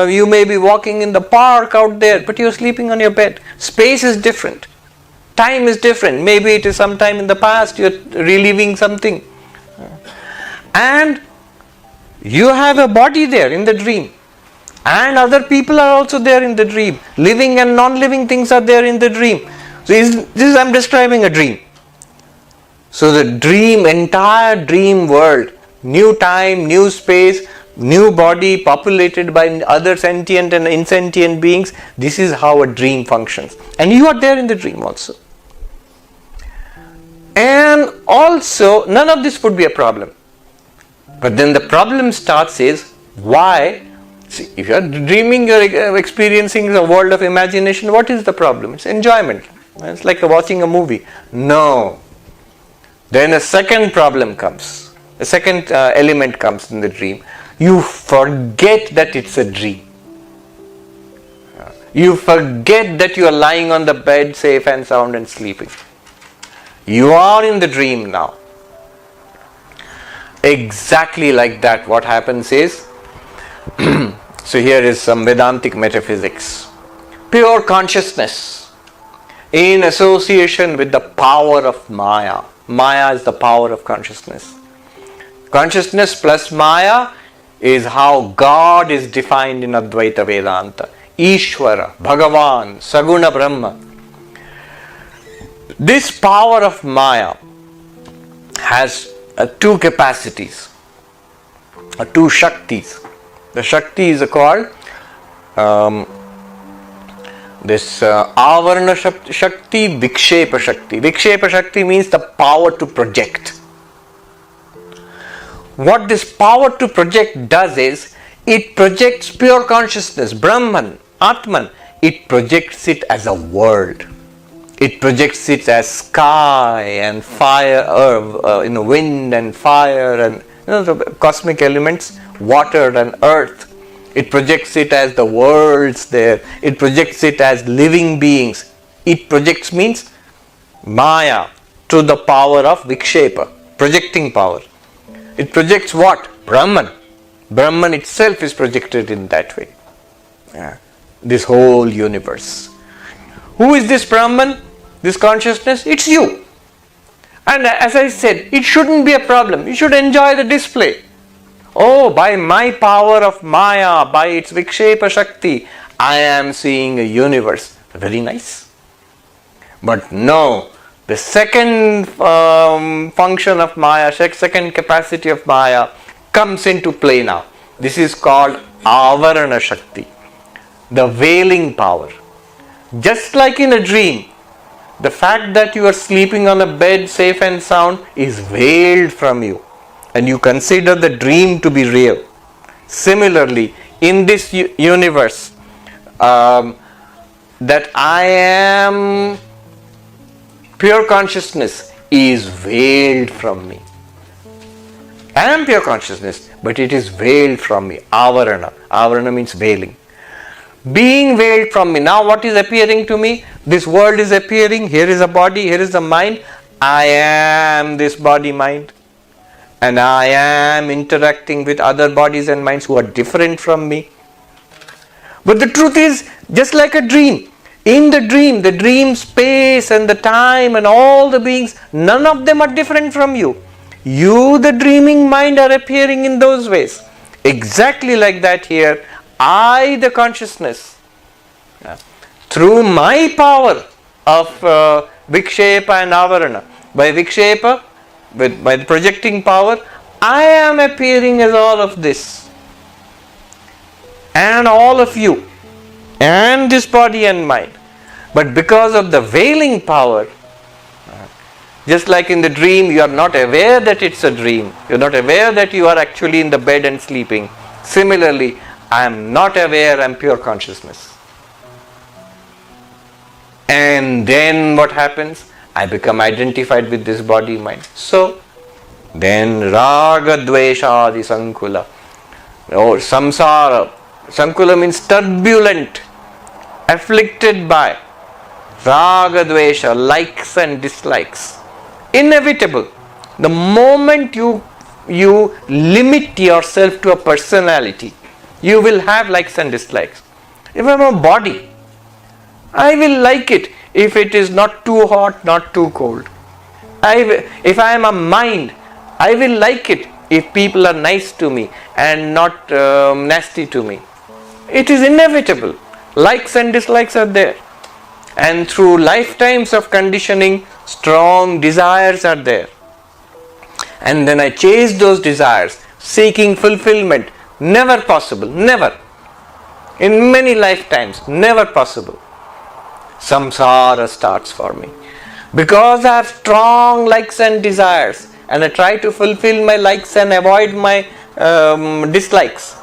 [SPEAKER 1] you may be walking in the park out there, but you are sleeping on your bed. Space is different. Time is different. Maybe it is sometime in the past, you are reliving something. And you have a body there in the dream. And other people are also there in the dream. Living and non-living things are there in the dream. So this I'm describing a dream. So the dream, entire dream world, new time, new space, new body populated by other sentient and insentient beings, this is how a dream functions. And you are there in the dream also. And also, none of this would be a problem. But then the problem starts is, why? See, if you are dreaming, you are experiencing a world of imagination, what is the problem? It's enjoyment. It's like watching a movie. No. Then a second problem comes. A second element comes in the dream. You forget that it's a dream. You forget that you are lying on the bed safe and sound and sleeping. You are in the dream now. Exactly like that, what happens is, so here is some Vedantic metaphysics. Pure consciousness in association with the power of Maya. Maya is the power of consciousness. Consciousness plus Maya is how God is defined in Advaita Vedanta. Ishvara, Bhagavan, Saguna Brahma. This power of Maya has two capacities, two Shaktis. The Shakti is called Avarana Shakti, Vikshepa Shakti. Vikshepa Shakti means the power to project. What this power to project does is, it projects pure consciousness, Brahman, Atman. It projects it as a world. It projects it as sky and fire, wind and fire and the cosmic elements, water and earth. It projects it as the worlds there. It projects it as living beings. It projects means Maya to the power of Vikshepa, projecting power. It projects what? Brahman. Brahman itself is projected in that way. This whole universe. Who is this Brahman? This consciousness? It's you. And as I said, it shouldn't be a problem. You should enjoy the display. Oh, by my power of Maya, by its Vikshepa Shakti, I am seeing a universe. Very nice. But no, the second function of Maya, second capacity of Maya comes into play now. This is called Avarana Shakti, the veiling power. Just like in a dream, the fact that you are sleeping on a bed safe and sound is veiled from you, and you consider the dream to be real. Similarly, in this universe, that I am pure consciousness is veiled from me. I am pure consciousness, but it is veiled from me. Avarana. Avarana means veiling. Being veiled from me. Now what is appearing to me? This world is appearing. Here is a body, here is the mind. I am this body mind. And I am interacting with other bodies and minds who are different from me. But the truth is, just like a dream. In the dream space and the time and all the beings, none of them are different from you. You, the dreaming mind, are appearing in those ways. Exactly like that here, I, the consciousness, through my power of Vikshepa and Avarana, by Vikshepa, by the projecting power, I am appearing as all of this, and all of you, and this body and mind. But because of the veiling power, just like in the dream, you are not aware that it's a dream. You are not aware that you are actually in the bed and sleeping. Similarly, I am not aware, I am pure consciousness. And then what happens? I become identified with this body mind. So, then raga dveshadi sankula, or samsara. Sankula means turbulent, afflicted by raga dvesha, likes and dislikes. Inevitable. The moment you limit yourself to a personality, you will have likes and dislikes. If I am a body, I will like it if it is not too hot, not too cold. If I am a mind, I will like it if people are nice to me and not nasty to me. It is inevitable. Likes and dislikes are there. And through lifetimes of conditioning, strong desires are there. And then I chase those desires, seeking fulfillment. Never possible, never. In many lifetimes, never possible. Samsara starts for me. Because I have strong likes and desires, and I try to fulfill my likes and avoid my dislikes.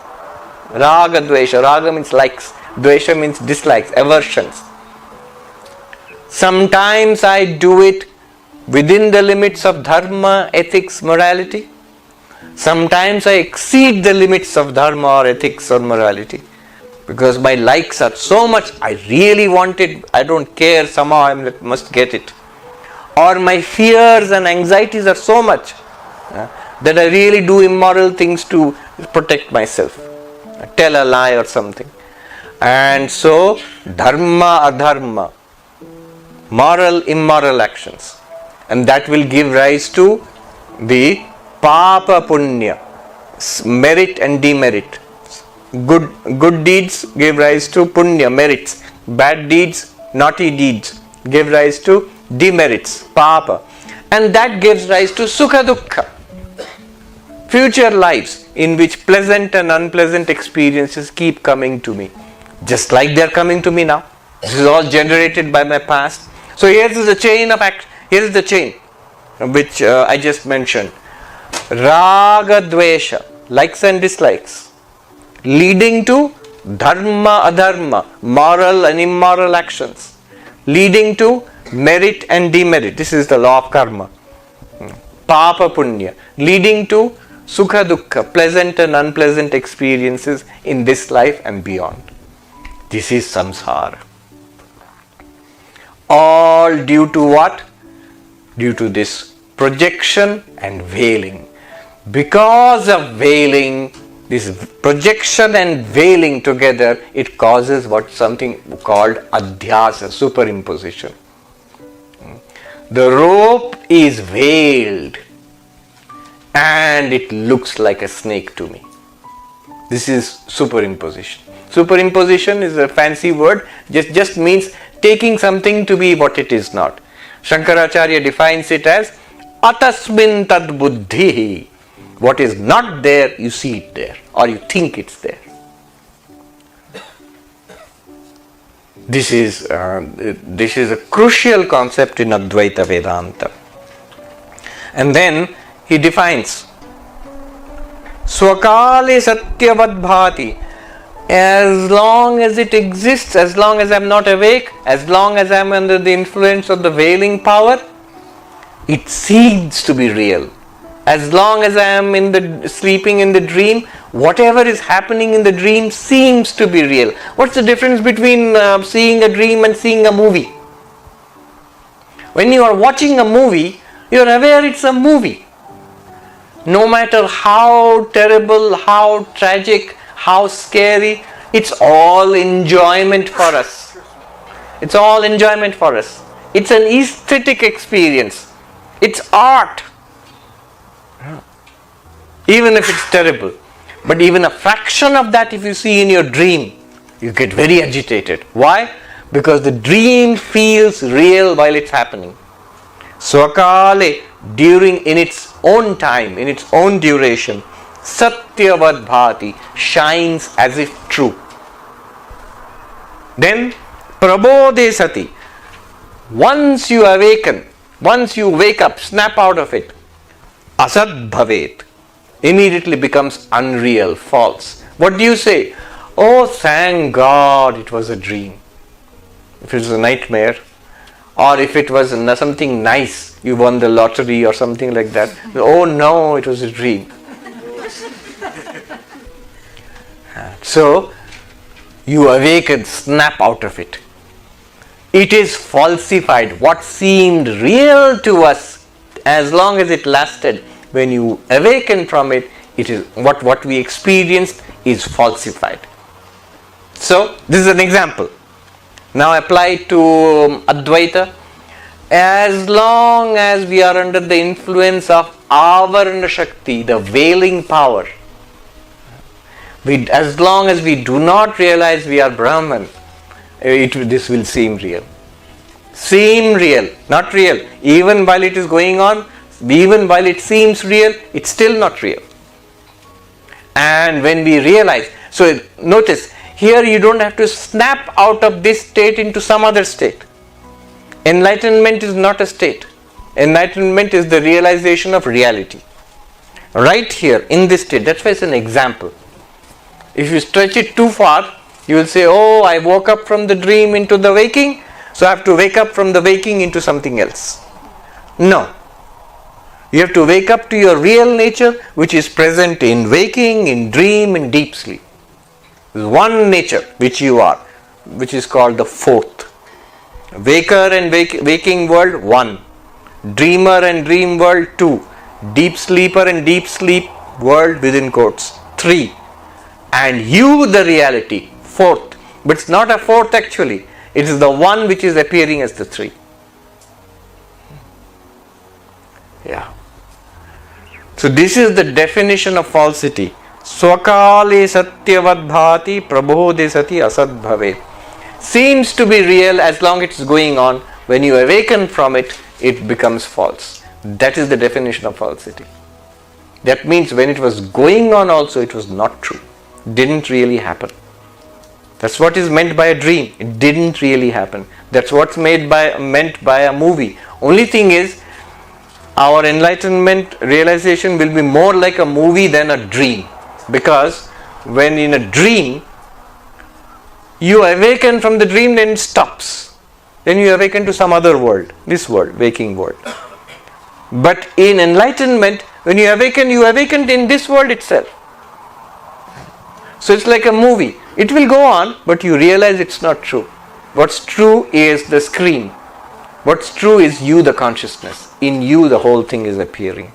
[SPEAKER 1] Raga, dvesha. Raga means likes. Dvesha means dislikes, aversions. Sometimes I do it within the limits of dharma, ethics, morality. Sometimes I exceed the limits of dharma or ethics or morality. Because my likes are so much, I really want it, I don't care, somehow I must get it. Or my fears and anxieties are so much that I really do immoral things to protect myself. I tell a lie or something. And so, dharma, adharma, moral, immoral actions. And that will give rise to the papa punya, merit and demerit. Good deeds give rise to punya, merits. Bad deeds, naughty deeds give rise to demerits, papa. And that gives rise to sukha dukkha, future lives in which pleasant and unpleasant experiences keep coming to me. Just like they are coming to me now. This is all generated by my past. So here is the chain of act. Here is the chain which I just mentioned. Raga, dvesha, likes and dislikes, leading to dharma, adharma, moral and immoral actions, leading to merit and demerit. This is the law of karma. Papa punya, leading to sukha dukkha, pleasant and unpleasant experiences in this life and beyond. This is samsara. All due to what? Due to this projection and veiling. Because of veiling, this projection and veiling together, it causes what something called adhyasa, superimposition. The rope is veiled and it looks like a snake to me. This is superimposition. Superimposition is a fancy word, just means taking something to be what it is not. Shankaracharya defines it as atasmin tad buddhi. What is not there, you see it there, or you think it's there. This is a crucial concept in Advaita Vedanta. And then he defines Swakale Satyavad Bhati. As long as it exists, as long as I am not awake, as long as I am under the influence of the veiling power, it seems to be real. As long as I am sleeping in the dream, whatever is happening in the dream seems to be real. What's the difference between seeing a dream and seeing a movie? When you are watching a movie, you are aware it's a movie. No matter how terrible, how tragic, how scary, it's all enjoyment for us. It's all enjoyment for us. It's an aesthetic experience. It's art. Even if it's terrible. But even a fraction of that if you see in your dream, you get very agitated. Why? Because the dream feels real while it's happening. Swakale, in its own time, in its own duration, Satyavad Bhati, shines as if true. Then Prabodhe Sati, once you awaken, once you wake up, snap out of it, Asad Bhavet, immediately becomes unreal, false. What do you say? Oh, thank God it was a dream. If it was a nightmare, or if it was something nice, you won the lottery or something like that. Oh no, it was a dream. So, you awaken, snap out of it. It is falsified. What seemed real to us, as long as it lasted, when you awaken from it, it is what we experienced is falsified. So, this is an example. Now apply to Advaita. As long as we are under the influence of Avarana Shakti, the veiling power, as long as we do not realize we are Brahman, this will seem real. Seem real, not real. Even while it is going on, even while it seems real, it's still not real. And when we realize, so notice, here you don't have to snap out of this state into some other state. Enlightenment is not a state. Enlightenment is the realization of reality. Right here in this state, that's why it's an example. If you stretch it too far, you will say, oh, I woke up from the dream into the waking, so I have to wake up from the waking into something else. No. You have to wake up to your real nature, which is present in waking, in dream, in deep sleep. There's one nature which you are, which is called the fourth. Waker and waking world, 1. Dreamer and dream world, 2. Deep sleeper and deep sleep world, within quotes, 3. And you, the reality, 4th. But it's not a 4th actually. It is the one which is appearing as the 3. Yeah. So this is the definition of falsity. Swakale satyavad bhati prabodhe sati asad bhavet. Seems to be real as long as it's going on. When you awaken from it, it becomes false. That is the definition of falsity. That means when it was going on also, it was not true. Didn't really happen. That's what is meant by a dream. It didn't really happen. That's what's meant by a movie. Only thing is, our enlightenment realization will be more like a movie than a dream. Because when in a dream, you awaken from the dream, then it stops. Then you awaken to some other world, this world, waking world. But in enlightenment, when you awakened in this world itself. So it's like a movie. It will go on, but you realize it's not true. What's true is the screen. What's true is you, the consciousness. In you, the whole thing is appearing.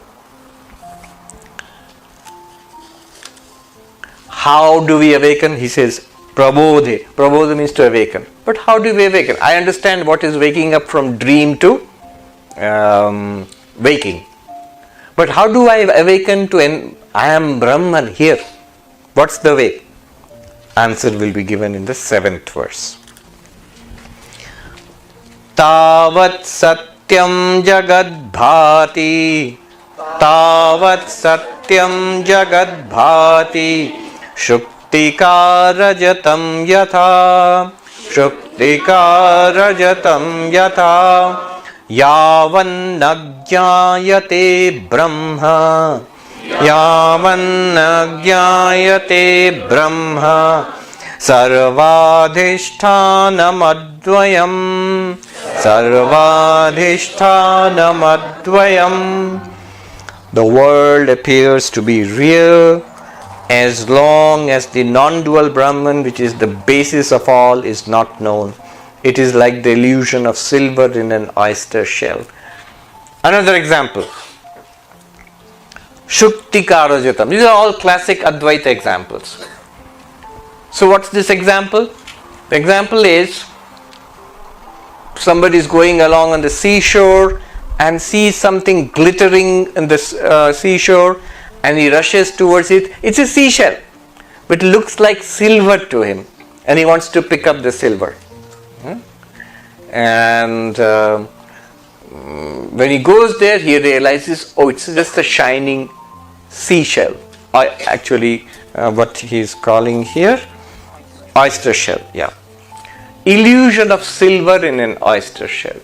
[SPEAKER 1] How do we awaken? He says, Prabodhe. Prabodhe means to awaken. But how do we awaken? I understand what is waking up from dream to waking. But how do I awaken to I am Brahman here? What's the way? Answer will be given in the 7th verse. Tavat satyam jagad bhati, tavat satyam jagad bhati, shuktika rajatam yatha, shuktika rajatam yatha, yavan nagyayate brahma, yavan nagyayate brahma, sarvadhishthanam advayam, sarvadhishthanam advayam. The world appears to be real as long as the non-dual Brahman, which is the basis of all, is not known. It is like the illusion of silver in an oyster shell. Another example. Shuktika Rajatam. These are all classic Advaita examples. So what's this example? The example is somebody is going along on the seashore and sees something glittering in the seashore, and he rushes towards it. It's a seashell, but it looks like silver to him, and he wants to pick up the silver. And when he goes there, he realizes, oh, it's just a shining seashell. Actually, what he's calling here, oyster shell. Yeah, illusion of silver in an oyster shell.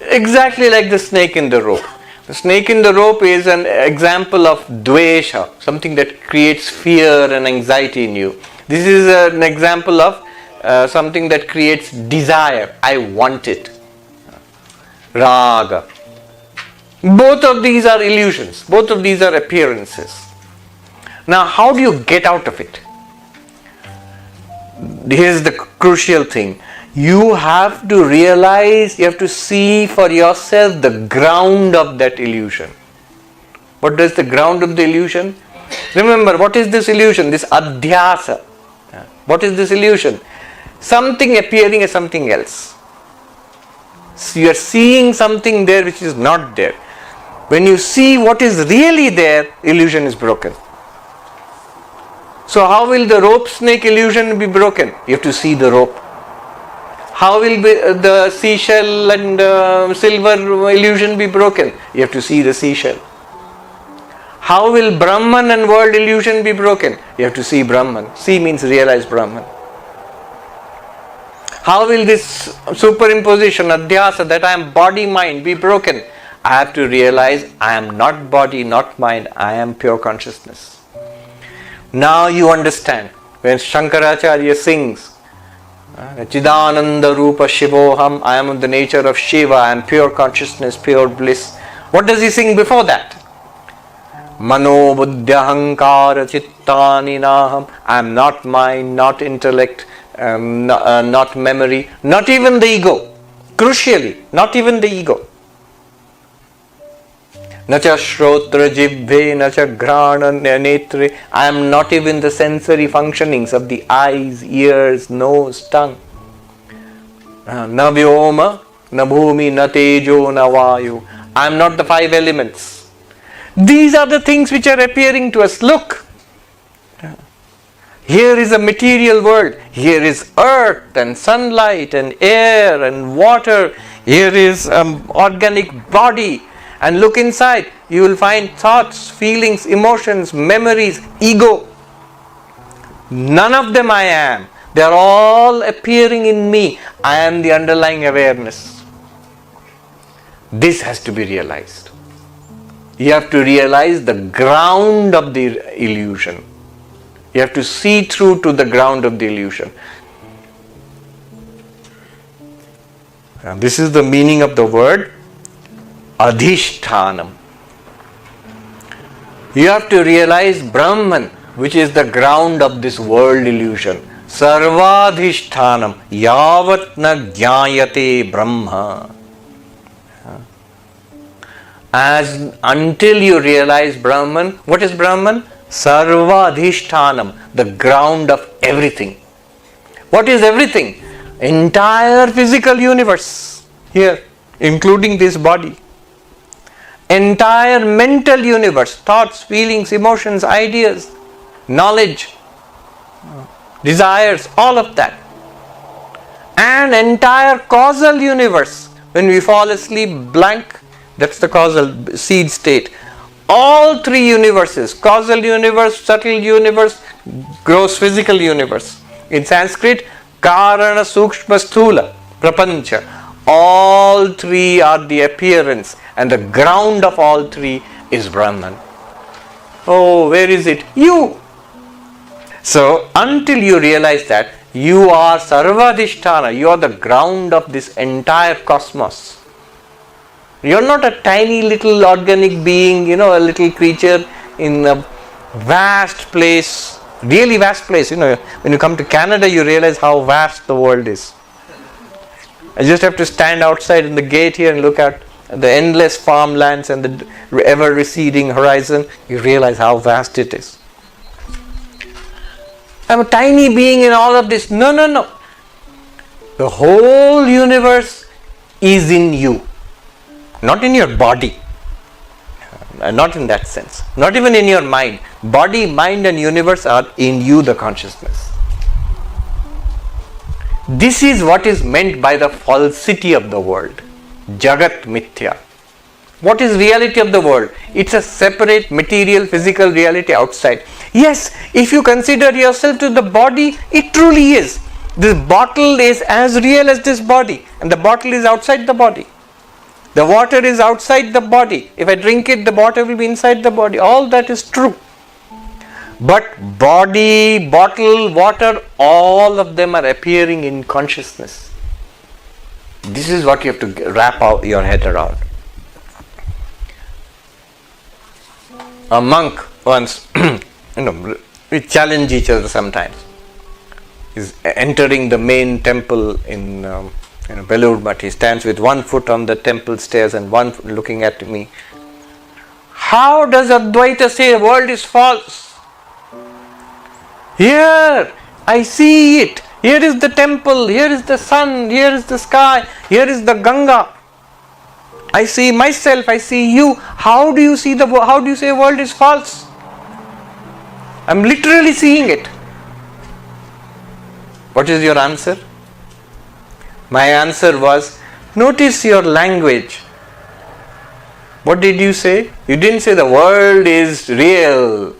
[SPEAKER 1] Exactly like the snake in the rope. The snake in the rope is an example of dvesha, something that creates fear and anxiety in you. This is an example of something that creates desire. I want it. Raga. Both of these are illusions. Both of these are appearances. Now, how do you get out of it? Here's the crucial thing. You have to realize, you have to see for yourself the ground of that illusion. What is the ground of the illusion? Remember, what is this illusion? This adhyasa. What is this illusion? Something appearing as something else. So you are seeing something there which is not there. When you see what is really there, illusion is broken. So how will the rope snake illusion be broken? You have to see the rope. How will the seashell and silver illusion be broken? You have to see the seashell. How will Brahman and world illusion be broken? You have to see Brahman. See means realize Brahman. How will this superimposition, adhyasa, that I am body-mind be broken? I have to realize I am not body, not mind, I am pure consciousness. Now you understand. When Shankaracharya sings, Chidananda Rupa Shivoham, I am of the nature of Shiva, I am pure consciousness, pure bliss. What does he sing before that? Mano buddhyahankara chittani naham, I am not mind, not intellect, not memory, not even the ego. Crucially, not even the ego. Nacha shrotra jibhe, nacha grana netre. I am not even the sensory functionings of the eyes, ears, nose, tongue. Na vyoma, na bhumi, na tejo, na vayu. I am not the five elements. These are the things which are appearing to us. Look. Here is a material world. Here is earth and sunlight and air and water. Here is organic body. And look inside. You will find thoughts, feelings, emotions, memories, ego. None of them I am. They are all appearing in me. I am the underlying awareness. This has to be realized. You have to realize the ground of the illusion. You have to see through to the ground of the illusion. And this is the meaning of the word Adhishthanam. You have to realize Brahman, which is the ground of this world illusion. Sarvadhishthanam yavat na jnayate Brahma. As until you realize Brahman, what is Brahman? Sarvadhishthanam, the ground of everything. What is everything? Entire physical universe here, including this body. Entire mental universe, thoughts, feelings, emotions, ideas, knowledge, desires, all of that. And entire causal universe. When we fall asleep blank, that's the causal seed state. All three universes, causal universe, subtle universe, gross physical universe. In Sanskrit, Karana, Sukshma, Sthula, Prapancha. All three are the appearance, and the ground of all three is Brahman. Oh, where is it? You! So, until you realize that, you are Sarvadhisthana, you are the ground of this entire cosmos. You are not a tiny little organic being, a little creature in a vast place, really vast place. When you come to Canada, you realize how vast the world is. I just have to stand outside in the gate here and look at the endless farmlands and the ever receding horizon. You realize how vast it is. I'm a tiny being in all of this. No. The whole universe is in you. Not in your body. not in that sense. Not even in your mind. Body, mind and universe are in you, the consciousness. This is what is meant by the falsity of the world. Jagat Mithya. What is reality of the world? It's a separate material, physical reality outside. Yes, if you consider yourself to the body, it truly is. This bottle is as real as this body, and the bottle is outside the body. The water is outside the body. If I drink it, the water will be inside the body. All that is true. But body, bottle, water, all of them are appearing in consciousness. This is what you have to wrap your head around. A monk once, we challenge each other sometimes. He's entering the main temple in Belur, but he stands with one foot on the temple stairs and one foot looking at me. How does Advaita say the world is false? Here, I see it. Here is the temple, here is the sun, here is the sky, here is the Ganga. I see myself, I see you. How do you say the world is false? I'm literally seeing it. What is your answer? My answer was, notice your language. What did you say? You didn't say the world is real.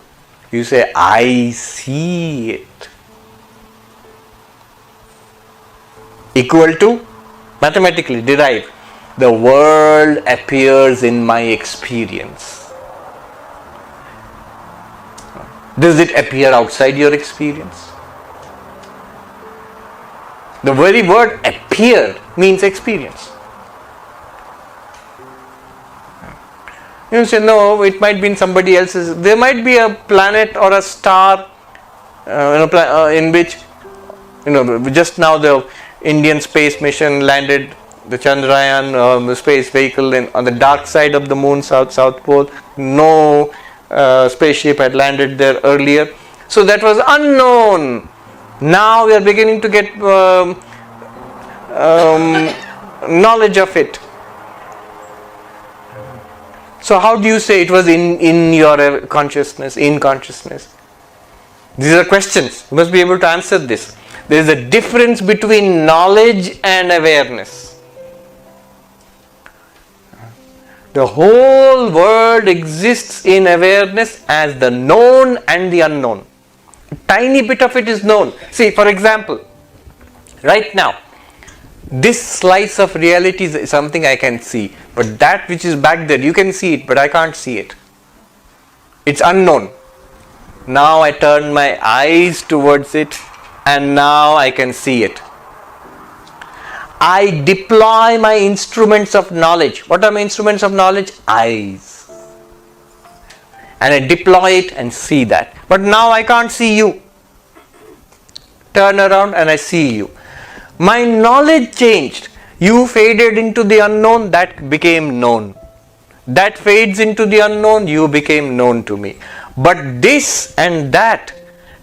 [SPEAKER 1] You say, I see it. Equal to, mathematically derive, the world appears in my experience. Does it appear outside your experience? The very word appear means experience. You say, no, it might be in somebody else's. There might be a planet or a star in which, just now the Indian space mission landed the Chandrayaan space vehicle on the dark side of the moon, South Pole. No spaceship had landed there earlier. So that was unknown. Now we are beginning to get knowledge of it. So how do you say it was in your consciousness, in consciousness? These are questions. You must be able to answer this. There is a difference between knowledge and awareness. The whole world exists in awareness as the known and the unknown. A tiny bit of it is known. See, for example, right now, this slice of reality is something I can see, but that which is back there, you can see it, but I can't see it. It's unknown. Now I turn my eyes towards it, and now I can see it. I deploy my instruments of knowledge. What are my instruments of knowledge? Eyes. And I deploy it and see that. But now I can't see you. Turn around and I see you. My knowledge changed. You faded into the unknown, that became known. That fades into the unknown, you became known to me. But this and that,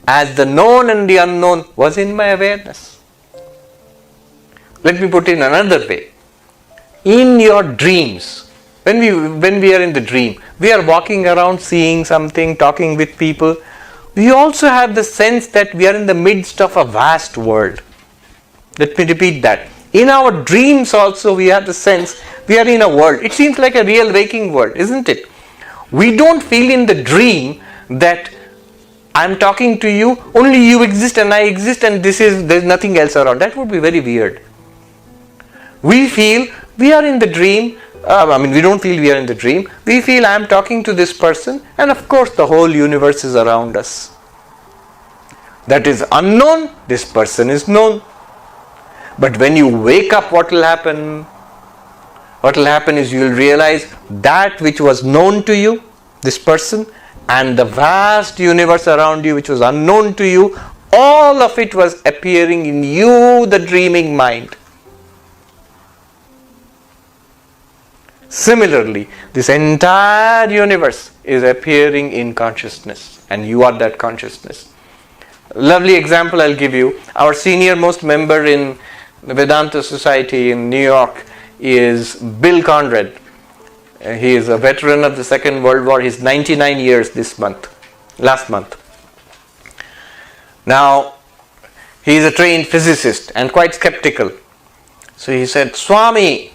[SPEAKER 1] as the known and the unknown, was in my awareness. Let me put it in another way. In your dreams, when we are in the dream, we are walking around seeing something, talking with people. We also have the sense that we are in the midst of a vast world. Let me repeat that. In our dreams also we have the sense we are in a world. It seems like a real waking world, isn't it? We don't feel in the dream that I am talking to you, only you exist and I exist and there is nothing else around. That would be very weird. We feel we are in the dream. We don't feel we are in the dream. We feel I am talking to this person, and of course the whole universe is around us. That is unknown, this person is known. But when you wake up, what will happen? What will happen is you will realize that which was known to you, this person, and the vast universe around you which was unknown to you, all of it was appearing in you, the dreaming mind. Similarly, this entire universe is appearing in consciousness, and you are that consciousness. Lovely example I'll give you. Our senior most member in the Vedanta Society in New York is Bill Conrad. He is a veteran of the Second World War. He's 99 years last month. Now, he is a trained physicist and quite skeptical. So he said, Swami,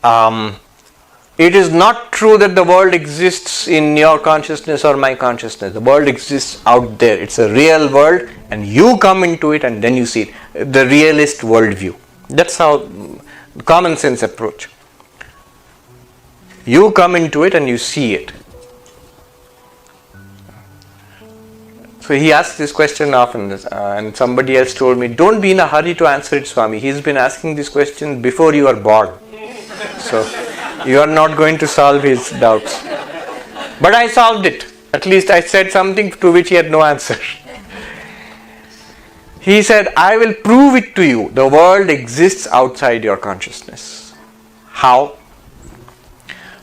[SPEAKER 1] it is not true that the world exists in your consciousness or my consciousness. The world exists out there. It's a real world and you come into it and then you see it. The realist worldview. That's how common sense approach. You come into it and you see it. So he asks this question often, and somebody else told me, don't be in a hurry to answer it, Swami. He's been asking this question before you are born. So you are not going to solve his doubts. But I solved it. At least I said something to which he had no answer. He said, I will prove it to you. The world exists outside your consciousness. How?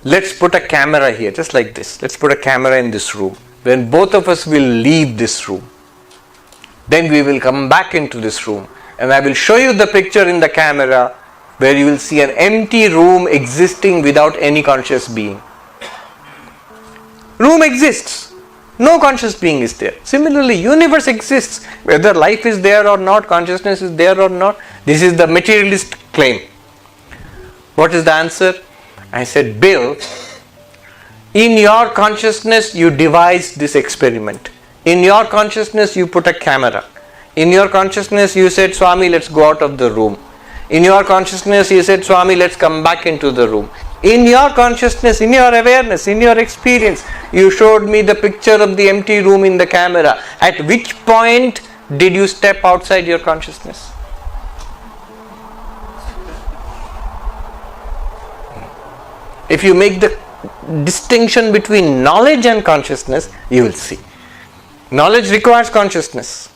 [SPEAKER 1] Let's put a camera here, just like this. Let's put a camera in this room. When both of us will leave this room, then we will come back into this room and I will show you the picture in the camera where you will see an empty room existing without any conscious being. Room exists. No conscious being is there. Similarly, universe exists. Whether life is there or not, consciousness is there or not. This is the materialist claim. What is the answer? I said, Bill, in your consciousness you devised this experiment. In your consciousness you put a camera. In your consciousness you said, Swami, let's go out of the room. In your consciousness you said, Swami, let's come back into the room. In your consciousness, in your awareness, in your experience, you showed me the picture of the empty room in the camera. At which point did you step outside your consciousness? If you make the distinction between knowledge and consciousness, you will see. Knowledge requires consciousness.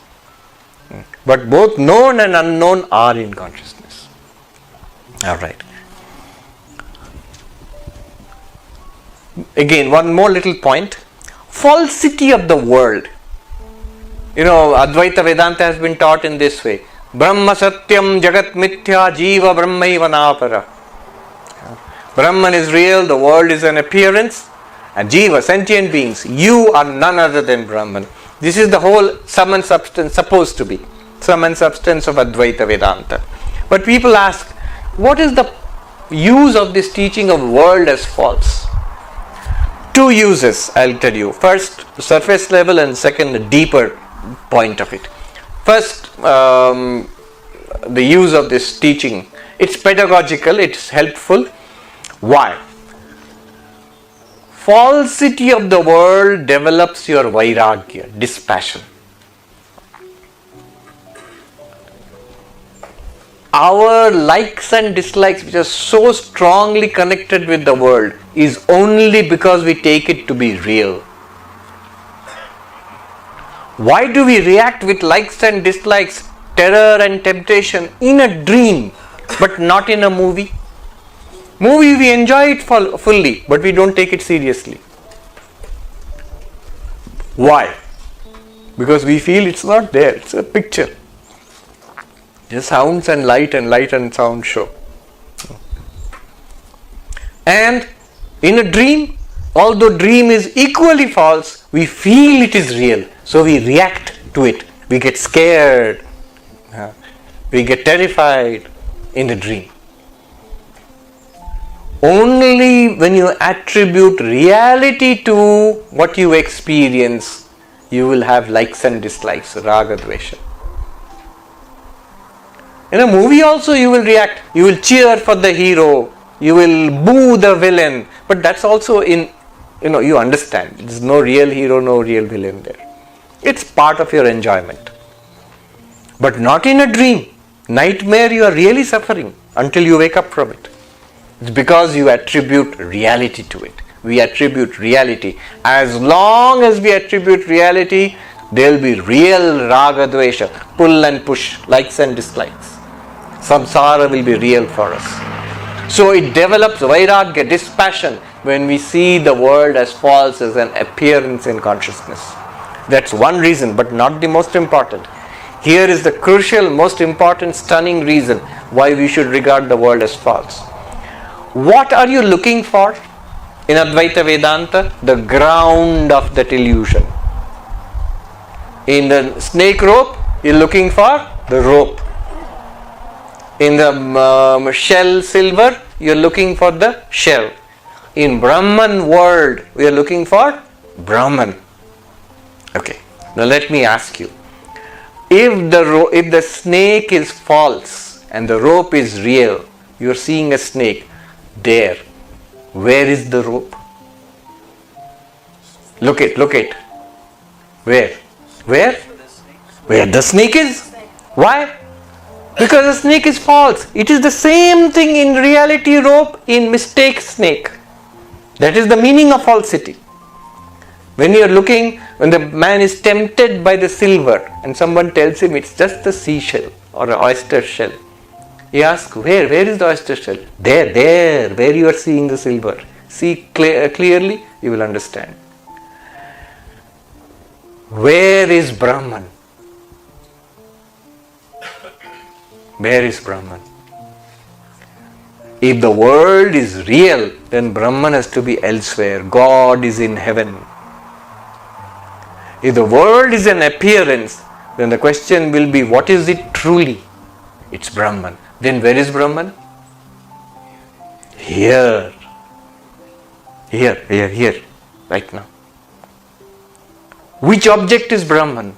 [SPEAKER 1] But both known and unknown are in consciousness. Alright. Again, one more little point. Falsity of the world. Advaita Vedanta has been taught in this way. Brahma satyam jagat mithya jiva brahmaiva napara. Brahman is real, the world is an appearance, and jiva, sentient beings, you are none other than Brahman. This is the whole sum and substance supposed to be. Sum and substance of Advaita Vedanta. But people ask, what is the use of this teaching of world as false? Two uses, I'll tell you. First, surface level, and second, the deeper point of it. First, the use of this teaching. It's pedagogical, it's helpful. Why? Falsity of the world develops your vairagya, dispassion. Our likes and dislikes, which are so strongly connected with the world, is only because we take it to be real. Why do we react with likes and dislikes, terror and temptation in a dream, but not in a movie? Movie, we enjoy it fully, but we don't take it seriously. Why? Because we feel it's not there, it's a picture. Just sounds and light and sound show. And in a dream, although dream is equally false, we feel it is real. So we react to it. We get scared. We get terrified in the dream. Only when you attribute reality to what you experience, you will have likes and dislikes, raga, dvesha. In a movie also you will react, you will cheer for the hero, you will boo the villain, but that's also you understand, there's no real hero, no real villain there. It's part of your enjoyment. But not in a dream. Nightmare, you are really suffering until you wake up from it. It's because you attribute reality to it. We attribute reality. As long as we attribute reality, there will be real raga dvesha, pull and push, likes and dislikes. Samsara will be real for us. So it develops vairagya, dispassion, when we see the world as false, as an appearance in consciousness. That's one reason, but not the most important. Here is the crucial, most important, stunning reason why we should regard the world as false. What are you looking for in Advaita Vedanta? The ground of that illusion. In the snake rope, you're looking for the rope. In the shell silver, you're looking for the shell. In Brahman world, we are looking for Brahman. Okay, now let me ask you. If the snake is false and the rope is real, you're seeing a snake there. Where is the rope? Look it. Where? Where the snake is? Why? Because the snake is false. It is the same thing in reality rope, in mistake snake. That is the meaning of falsity. When the man is tempted by the silver and someone tells him it's just a seashell or an oyster shell, he asks, where is the oyster shell? There, where you are seeing the silver. See clearly, you will understand. Where is Brahman? Where is Brahman? If the world is real, then Brahman has to be elsewhere. God is in heaven. If the world is an appearance, then the question will be, what is it truly? It's Brahman. Then where is Brahman? Here, right now. Which object is Brahman?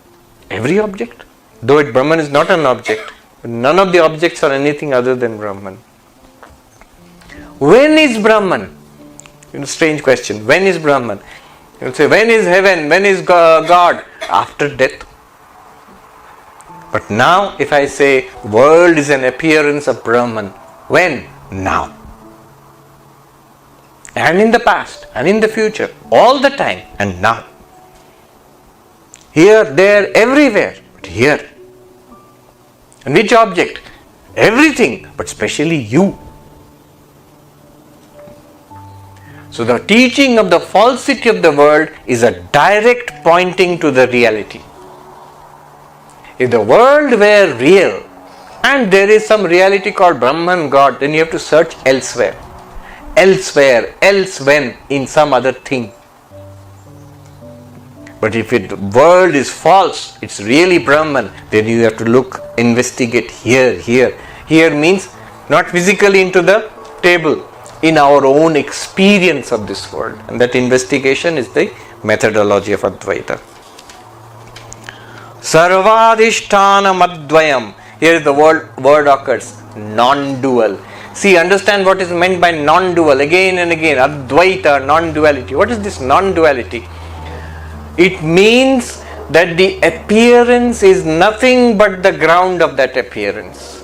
[SPEAKER 1] Every object. Though Brahman is not an object, but none of the objects are anything other than Brahman. When is Brahman? Strange question. When is Brahman? You will say, when is heaven? When is God? After death. But now, if I say, world is an appearance of Brahman, when? Now. And in the past, and in the future, all the time, and now. Here, there, everywhere, but here. And which object? Everything, but especially you. So the teaching of the falsity of the world is a direct pointing to the reality. If the world were real and there is some reality called Brahman God, then you have to search elsewhere. Else when, in some other thing. But if the world is false, it's really Brahman, then you have to investigate here. Here means not physically into the table, in our own experience of this world. And that investigation is the methodology of Advaita. Sarvadhishthana Advayam. Here the word occurs, non-dual. See, understand what is meant by non-dual again and again. Advaita, non-duality. What is this non-duality? It means that the appearance is nothing but the ground of that appearance.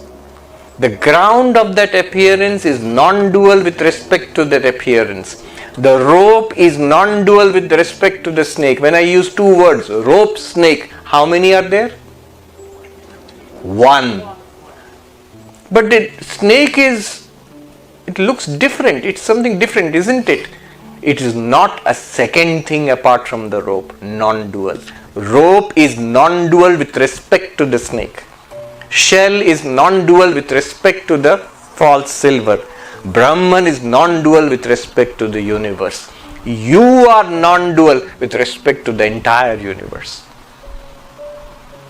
[SPEAKER 1] The ground of that appearance is non-dual with respect to that appearance. The rope is non-dual with respect to the snake. When I use two words, rope, snake, how many are there? One. But the snake it looks different. It's something different, isn't it? It is not a second thing apart from the rope. Non-dual. Rope is non-dual with respect to the snake. Shell is non-dual with respect to the false silver. Brahman is non-dual with respect to the universe. You are non-dual with respect to the entire universe.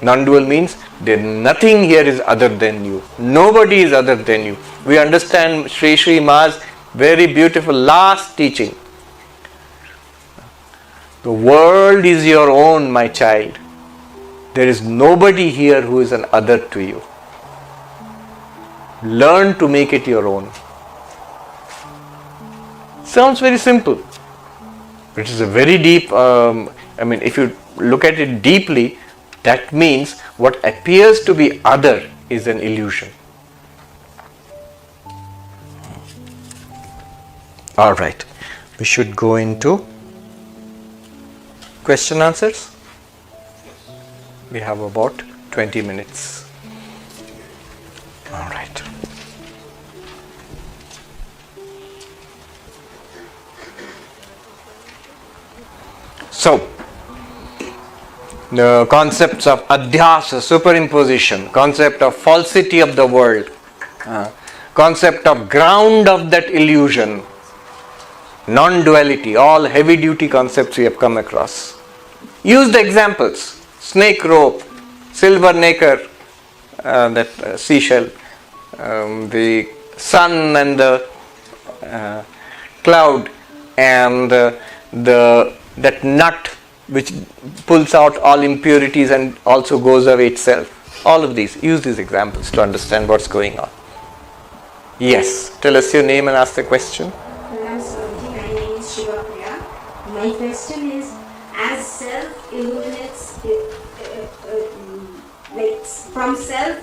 [SPEAKER 1] Non-dual means nothing here is other than you. Nobody is other than you. We understand Sri Ma's very beautiful last teaching. The world is your own, my child. There is nobody here who is an other to you. Learn to make it your own. Sounds very simple. It is a very deep, if you look at it deeply, that means what appears to be other is an illusion. Alright, we should go into question answers. We have about 20 minutes. Alright. So, the concepts of adhyasa, superimposition, concept of falsity of the world. concept of ground of that illusion, non-duality, all heavy-duty concepts we have come across. Use the examples: snake rope, silver nacre, that seashell, the sun and the cloud, and that nut which pulls out all impurities and also goes away itself. All of these, use these examples to understand what's going on. Yes, tell us your name and ask the question.
[SPEAKER 2] My name is Shivapriya. My question is, as self illuminates, like from self,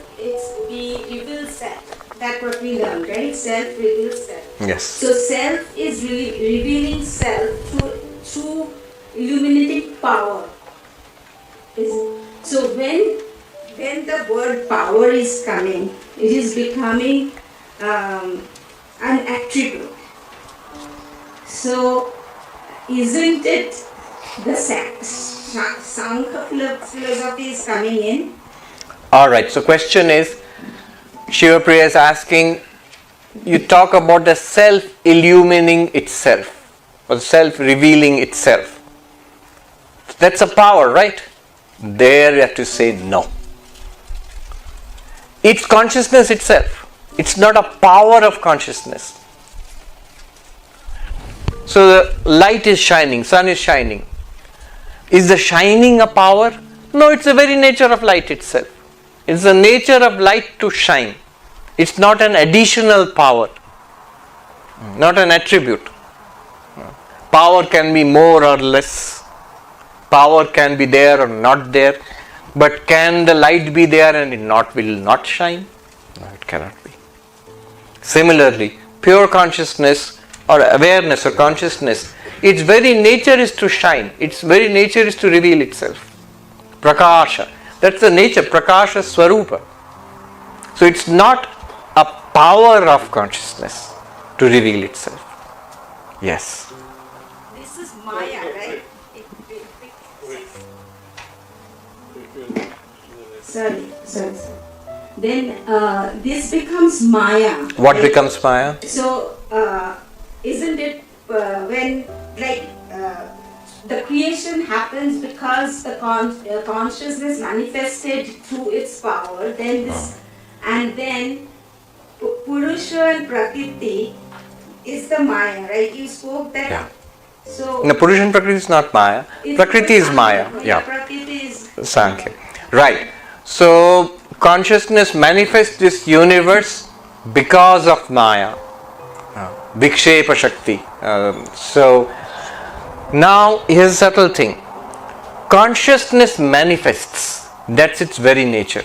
[SPEAKER 2] we reveal self. That's what we learned, right? Self reveals self.
[SPEAKER 1] Yes.
[SPEAKER 2] So self is revealing self through illuminating power. So when the word power is coming, it is becoming an attribute. So isn't it the Sankhya philosophy is coming in?
[SPEAKER 1] Alright, so question is, Shivapriya is asking, you talk about the self illumining itself, or self revealing itself. That's a power, right? There you have to say no. It's consciousness itself. It's not a power of consciousness. So the light is shining, sun is shining. Is the shining a power? No, it's the very nature of light itself. It's the nature of light to shine. It's not an additional power, not an attribute. Power can be more or less. Power can be there or not there. But can the light be there and it will not shine? No, it cannot be. Similarly, pure consciousness or awareness or consciousness, its very nature is to shine. Its very nature is to reveal itself. Prakasha. That's the nature, Prakasha Swarupa. So it's not a power of consciousness to reveal itself. Yes.
[SPEAKER 2] This is Maya, right? Sorry. Then this becomes Maya.
[SPEAKER 1] What becomes Maya?
[SPEAKER 2] So isn't it when the creation happens because the consciousness manifested through its power, then this, and then Purusha and Prakriti is the Maya, right? You spoke that.
[SPEAKER 1] Yeah.
[SPEAKER 2] So
[SPEAKER 1] No, Purusha and Prakriti is not Maya. Prakriti is Maya. Yeah.
[SPEAKER 2] Prakriti is
[SPEAKER 1] Sankhya. Right. So consciousness manifests this universe because of Maya. Vikshepa Shakti. So now here's a subtle thing. Consciousness manifests. That's its very nature.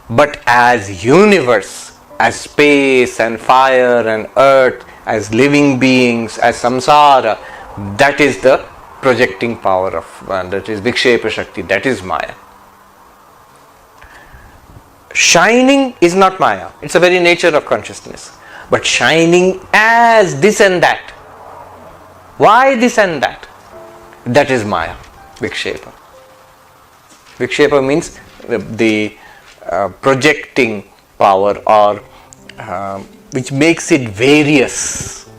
[SPEAKER 1] But as universe, as space and fire and earth, as living beings, as samsara, that is the projecting power of, that is Vikshepa Shakti, that is Maya. Shining is not Maya, it's the very nature of consciousness. But shining as this and that. Why this and that? That is Maya, Vikshepa. Vikshepa means the projecting power, or which makes it various.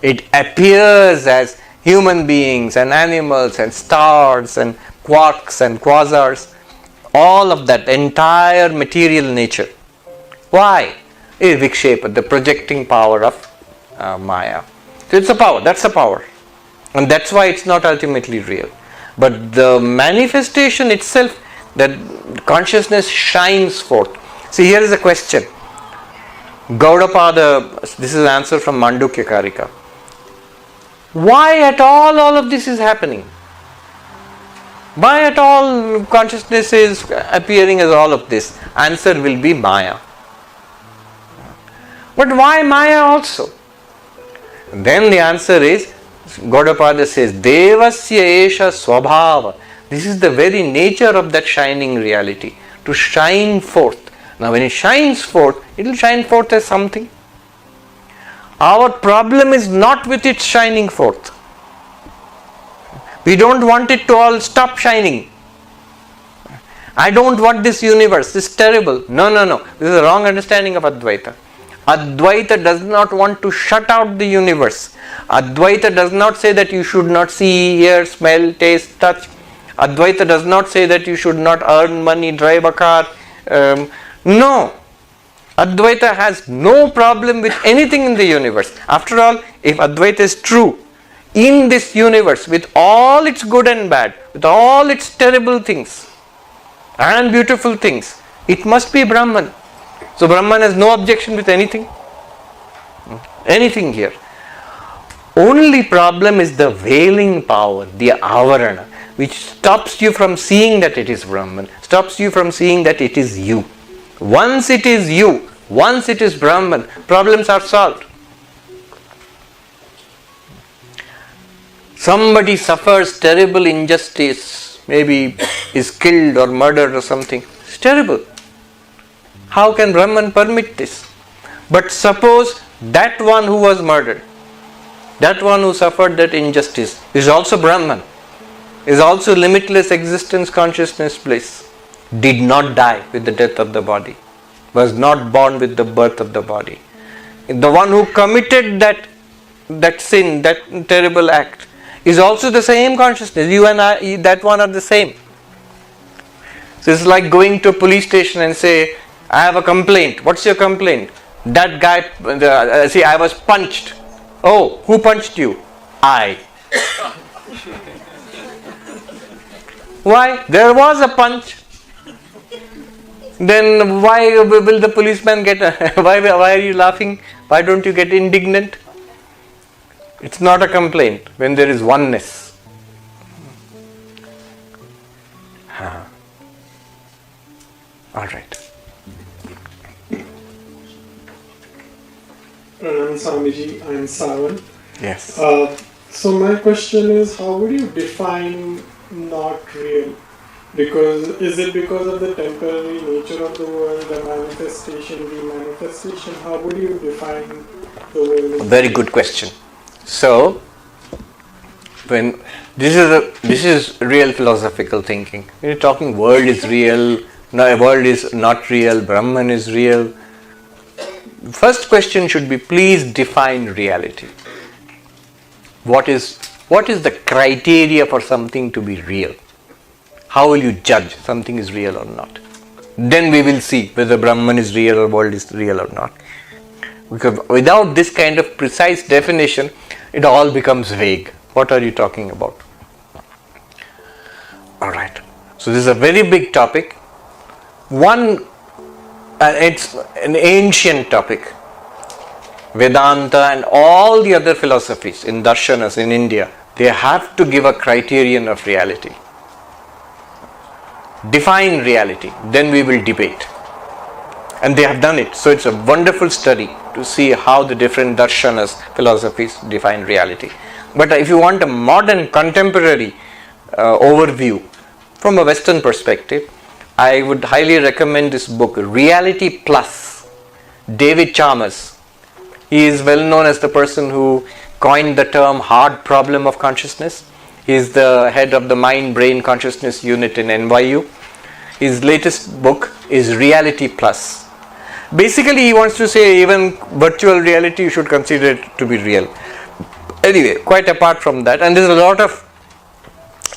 [SPEAKER 1] It appears as human beings and animals and stars and quarks and quasars, all of that entire material nature. Why? Is Vikshepa, the projecting power of Maya. So it's a power, that's a power. And that's why it's not ultimately real. But the manifestation itself, that consciousness shines forth. See, here is a question. Gaudapada, this is an answer from Mandukya Karika. Why at all of this is happening? Why at all consciousness is appearing as all of this? Answer will be Maya. But why Maya also? Then the answer is, Gaudapada says, Devasya esha swabhava. This is the very nature of that shining reality, to shine forth. Now when it shines forth, it will shine forth as something. Our problem is not with its shining forth. We don't want it to all stop shining. I don't want this universe, this is terrible. No. This is a wrong understanding of Advaita. Advaita does not want to shut out the universe. Advaita does not say that you should not see, hear, smell, taste, touch. Advaita does not say that you should not earn money, drive a car. No. Advaita has no problem with anything in the universe. After all, if Advaita is true, in this universe, with all its good and bad, with all its terrible things and beautiful things, it must be Brahman. So Brahman has no objection with anything. Anything here. Only problem is the veiling power, the avarana, which stops you from seeing that it is Brahman, stops you from seeing that it is you. Once it is you, once it is Brahman, problems are solved. Somebody suffers terrible injustice, maybe is killed or murdered or something. It's terrible. How can Brahman permit this? But suppose that one who was murdered, that one who suffered that injustice is also Brahman, is also limitless existence, consciousness, bliss, did not die with the death of the body, was not born with the birth of the body. The one who committed that sin, that terrible act, is also the same consciousness. You and I, that one are the same. So it's like going to a police station and say, I have a complaint. What's your complaint? That guy, I was punched. Oh, who punched you? I. Why? There was a punch. Then why will the policeman get why are you laughing? Why don't you get indignant? It's not a complaint when there is oneness. All right.
[SPEAKER 3] Swamiji, I'm Savan.
[SPEAKER 1] Yes.
[SPEAKER 3] So my question is, how would you define not real? Because is it because of the temporary nature of the world, the manifestation, the manifestation? How would you define the world?
[SPEAKER 1] Very good question. So, when this is real philosophical thinking. When you're talking world is real, no, world is not real, Brahman is real. First question should be, please define reality. What is the criteria for something to be real? How will you judge something is real or not? Then we will see whether Brahman is real or world is real or not. Because without this kind of precise definition, it all becomes vague. What are you talking about? Alright. So this is a very big topic. It's an ancient topic. Vedanta and all the other philosophies in darshanas in India, they have to give a criterion of reality. Define reality, then we will debate. And they have done it. So it's a wonderful study to see how the different darshanas, philosophies define reality. But if you want a modern, contemporary overview from a Western perspective, I would highly recommend this book, Reality Plus, David Chalmers. He is well known as the person who coined the term hard problem of consciousness. He is the head of the mind-brain consciousness unit in NYU. His latest book is Reality Plus. Basically, he wants to say even virtual reality you should consider it to be real. Anyway, quite apart from that, and there's a lot of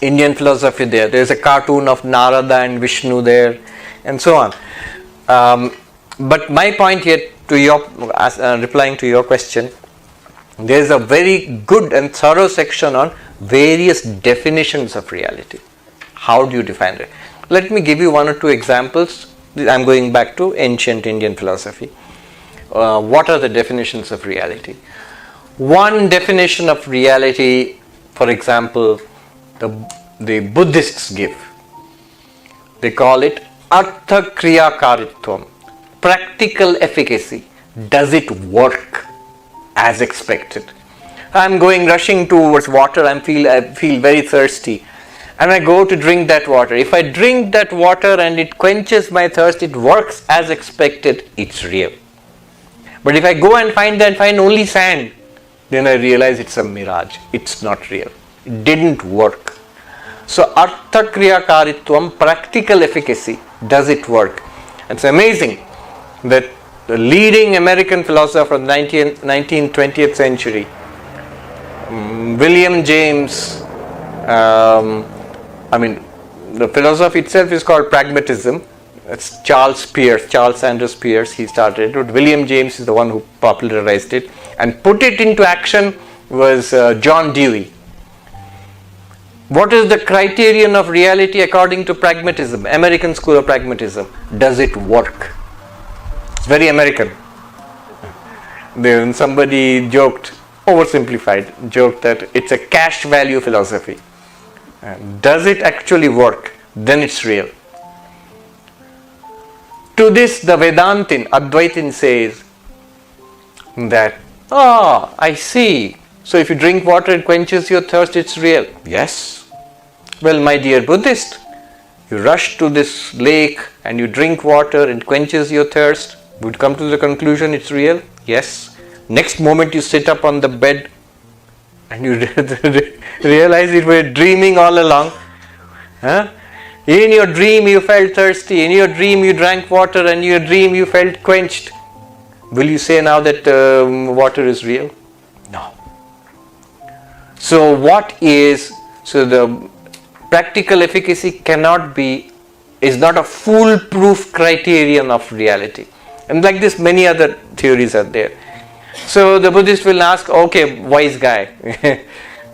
[SPEAKER 1] Indian philosophy there. There's a cartoon of Narada and Vishnu there, and so on. But my point here, replying to your question, there is a very good and thorough section on various definitions of reality. How do you define it? Let me give you one or two examples. I'm going back to ancient Indian philosophy. What are the definitions of reality? One definition of reality, for example, the Buddhists give. They call it Artha Kriya Karitvam, practical efficacy. Does it work as expected? I'm rushing towards water, I feel very thirsty, and I go to drink that water. If I drink that water and it quenches my thirst, it works as expected, it's real. But if I go and find only sand, then I realize it's a mirage, it's not real. It didn't work. So artha kriyakaritvam, practical efficacy, does it work? It's amazing that the leading American philosopher of the 19th, 20th century, William James, the philosophy itself is called pragmatism. It's Charles Sanders Peirce, he started it. William James is the one who popularized it. And put it into action was John Dewey. What is the criterion of reality according to pragmatism, American school of pragmatism? Does it work? It's very American. Then somebody oversimplified, joked that it's a cash value philosophy. Does it actually work? Then it's real. To this, the Vedantin, Advaitin says that, I see. So if you drink water, it quenches your thirst, it's real. Yes. Well, my dear Buddhist, you rush to this lake and you drink water, it quenches your thirst. Would come to the conclusion it's real? Yes. Next moment you sit up on the bed and you realize you were dreaming all along. In your dream you felt thirsty, in your dream you drank water, and in your dream you felt quenched. Will you say now that water is real? No. So the practical efficacy is not a foolproof criterion of reality. And like this, many other theories are there. So the Buddhist will ask, okay, wise guy,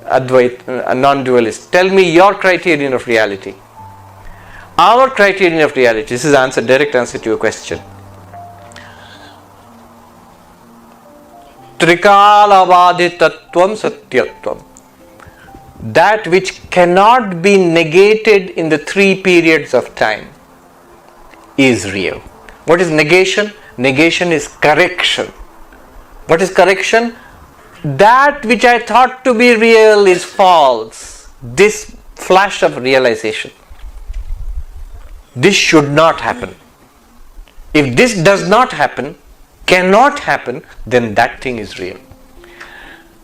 [SPEAKER 1] Advaita, a non-dualist, tell me your criterion of reality. Our criterion of reality, this is direct answer to your question. Trikalavaditatvam satyatvam. That which cannot be negated in the 3 periods of time is real. What is negation? Negation is correction. What is correction? That which I thought to be real is false. This flash of realization. This should not happen. If this does not happen, cannot happen, then that thing is real.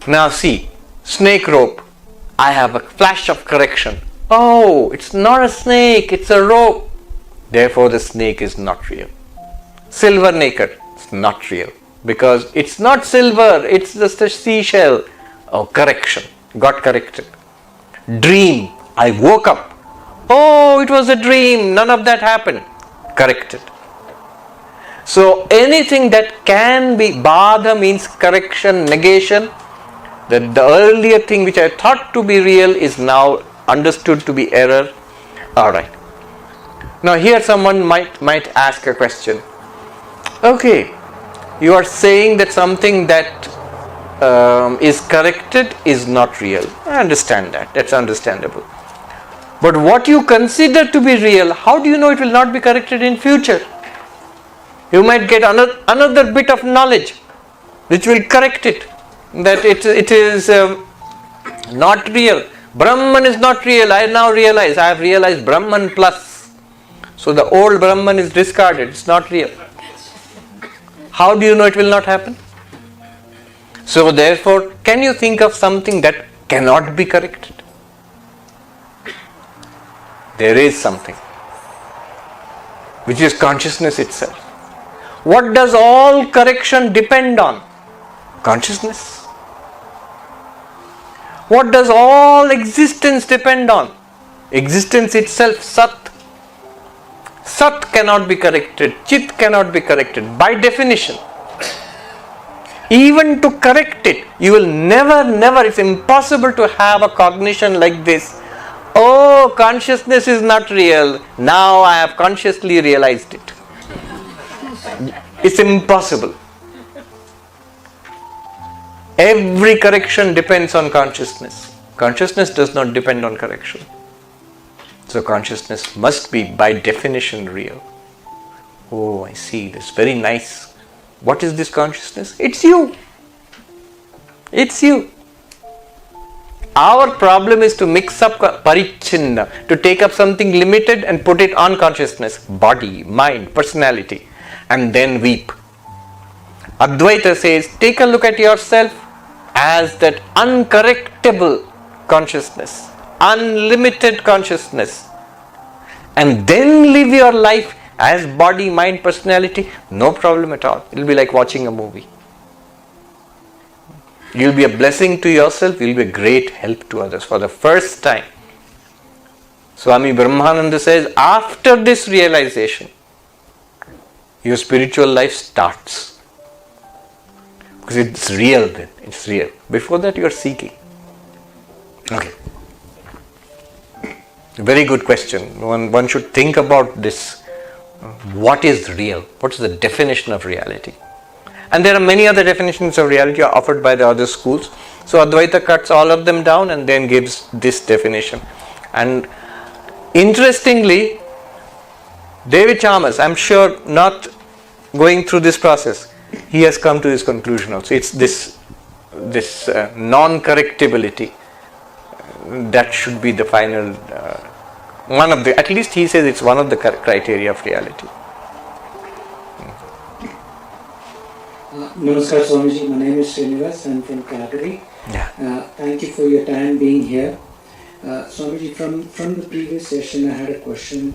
[SPEAKER 1] Now see, snake rope. I have a flash of correction. Oh, it's not a snake, it's a rope. Therefore the snake is not real. Silver naked, it's not real. Because it's not silver, it's just a seashell. Oh, correction, got corrected. Dream, I woke up. Oh, it was a dream, none of that happened. Corrected. So anything that can be, bada means correction, negation, that the earlier thing which I thought to be real is now understood to be error. Alright. Now here someone might ask a question. Okay, you are saying that something that is corrected is not real. I understand that. That's understandable. But what you consider to be real, how do you know it will not be corrected in future? You might get another bit of knowledge which will correct it. That it is not real. Brahman is not real. I now realize. I have realized Brahman plus. So the old Brahman is discarded. It's not real. How do you know it will not happen? So therefore, can you think of something that cannot be corrected? There is something, which is consciousness itself. What does all correction depend on? Consciousness. What does all existence depend on? Existence itself, Sat. Sat cannot be corrected, Chit cannot be corrected by definition. Even to correct it, you will never, it's impossible to have a cognition like this. Oh, consciousness is not real. Now I have consciously realized it. It's impossible. Every correction depends on consciousness. Consciousness does not depend on correction. So consciousness must be by definition real. Oh, I see. That's very nice. What is this consciousness? It's you. It's you. Our problem is to mix up parichinna, to take up something limited and put it on consciousness, body, mind, personality, and then weep. Advaita says, take a look at yourself as that uncorrectable consciousness, unlimited consciousness, and then live your life as body, mind, personality, no problem at all. It will be like watching a movie. You will be a blessing to yourself, you will be a great help to others for the first time. Swami Brahmananda says, after this realization, your spiritual life starts. Because it's real then, it's real. Before that you are seeking. Okay. Very good question. One should think about this. What is real? What is the definition of reality? And there are many other definitions of reality offered by the other schools. So Advaita cuts all of them down and then gives this definition. And interestingly, David Chalmers, I'm sure not going through this process, he has come to this conclusion also. It's this non-correctability that should be the final one of the, at least he says it's one of the criteria of reality.
[SPEAKER 4] Namaskar Swamiji, my name is Srinivas, I'm from Calgary.
[SPEAKER 1] Yeah.
[SPEAKER 4] Thank you for your time being here. Swamiji, from the previous session I had a question.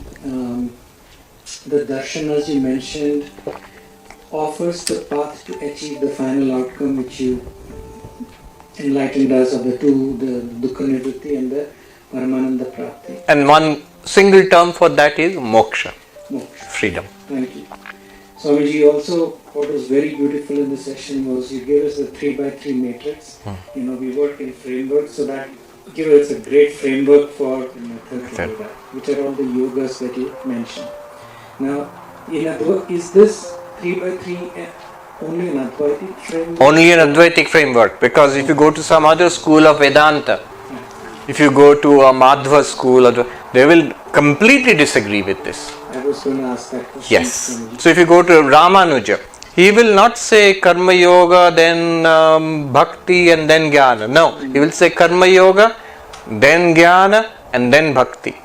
[SPEAKER 4] The darshanas you mentioned offers the path to achieve the final outcome which you enlightened us of the two, the Dukkha Nivritti and the Paramananda Prapti.
[SPEAKER 1] And one single term for that is moksha.
[SPEAKER 4] Moksha.
[SPEAKER 1] Freedom.
[SPEAKER 4] Thank you. Swamiji, also what was very beautiful in the session was you gave us the 3x3 matrix. We work in framework, so that gave us a great framework for the method to do that, which are all the yogas that you mentioned. Now, is this 3x3 only an Advaitic framework?
[SPEAKER 1] Only an Advaitic framework, because if you go to some other school of Vedanta, if you go to a Madhva school, they will completely disagree with this.
[SPEAKER 4] I was going to ask that question.
[SPEAKER 1] Yes. So if you go to Ramanuja, he will not say Karma Yoga, then Bhakti and then Jnana. No, he will say Karma Yoga, then Jnana and then Bhakti.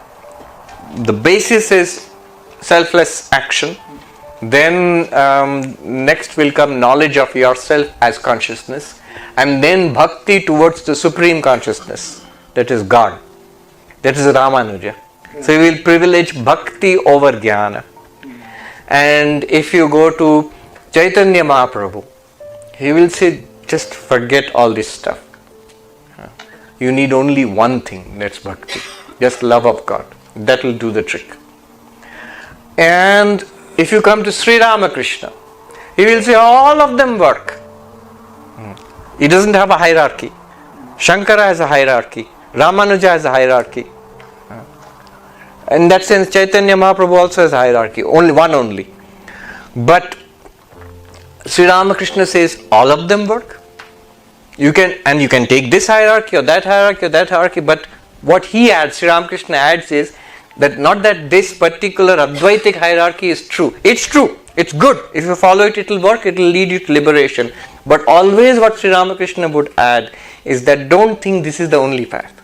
[SPEAKER 1] The basis is selfless action. Then next will come knowledge of yourself as consciousness, and then Bhakti towards the Supreme Consciousness, that is God. That is Ramanuja. So he will privilege Bhakti over Jnana. And if you go to Chaitanya Mahaprabhu, he will say, just forget all this stuff. You need only one thing, that's Bhakti. Just love of God. That will do the trick. And if you come to Sri Ramakrishna, he will say all of them work. He doesn't have a hierarchy. Shankara has a hierarchy. Ramanuja has a hierarchy. In that sense, Chaitanya Mahaprabhu also has a hierarchy, only. But Sri Ramakrishna says all of them work. You can take this hierarchy or that hierarchy or that hierarchy, but what he adds, Sri Ramakrishna adds, is that not that this particular Advaitic hierarchy is true. It's true. It's good. If you follow it, it will work. It will lead you to liberation. But always what Sri Ramakrishna would add is that don't think this is the only path.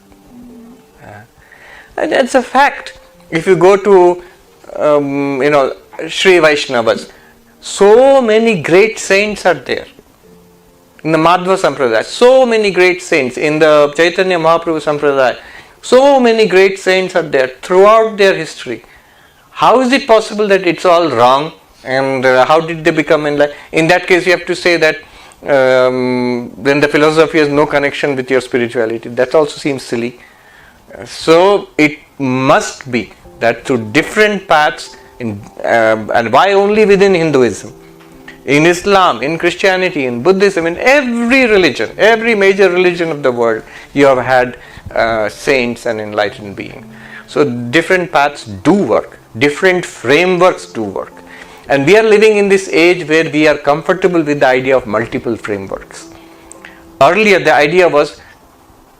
[SPEAKER 1] And that's a fact. If you go to, Sri Vaishnavas, so many great saints are there. In the Madhva Sampradaya, so many great saints. In the Chaitanya Mahaprabhu Sampradaya, so many great saints are there throughout their history. How is it possible that it's all wrong? And how did they become enlightened? In that case, you have to say that then the philosophy has no connection with your spirituality. That also seems silly. So it must be that through different paths, and why only within Hinduism? In Islam, in Christianity, in Buddhism, in every religion, every major religion of the world, you have had saints and enlightened beings. So different paths do work, different frameworks do work. And we are living in this age where we are comfortable with the idea of multiple frameworks. Earlier the idea was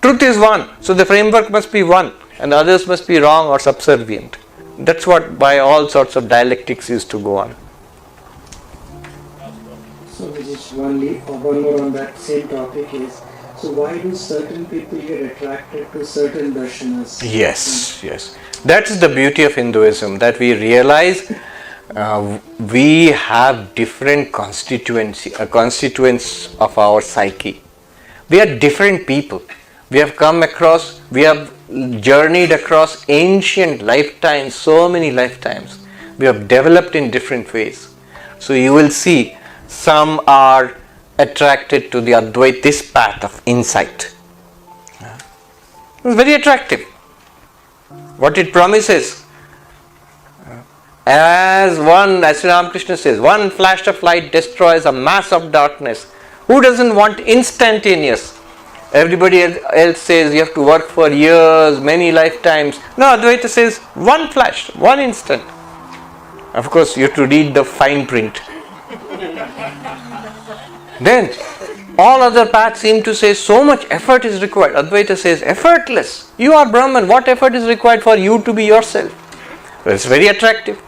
[SPEAKER 1] truth is one, so the framework must be one and others must be wrong or subservient. That's what by all sorts of dialectics used to go on.
[SPEAKER 4] So just one more on that same topic is, so why do certain people get attracted to certain darshanas?
[SPEAKER 1] Yes. That's the beauty of Hinduism, that we realize we have different constituents of our psyche. We are different people. We have journeyed across ancient lifetimes, so many lifetimes. We have developed in different ways. So you will see some are attracted to the Advaita, this path of insight. It's very attractive. What it promises. As Sri Ramakrishna says, one flash of light destroys a mass of darkness. Who doesn't want instantaneous? Everybody else says you have to work for years, many lifetimes. No, Advaita says one flash, one instant. Of course, you have to read the fine print. Then, all other paths seem to say so much effort is required. Advaita says effortless. You are Brahman. What effort is required for you to be yourself? Well, it's very attractive.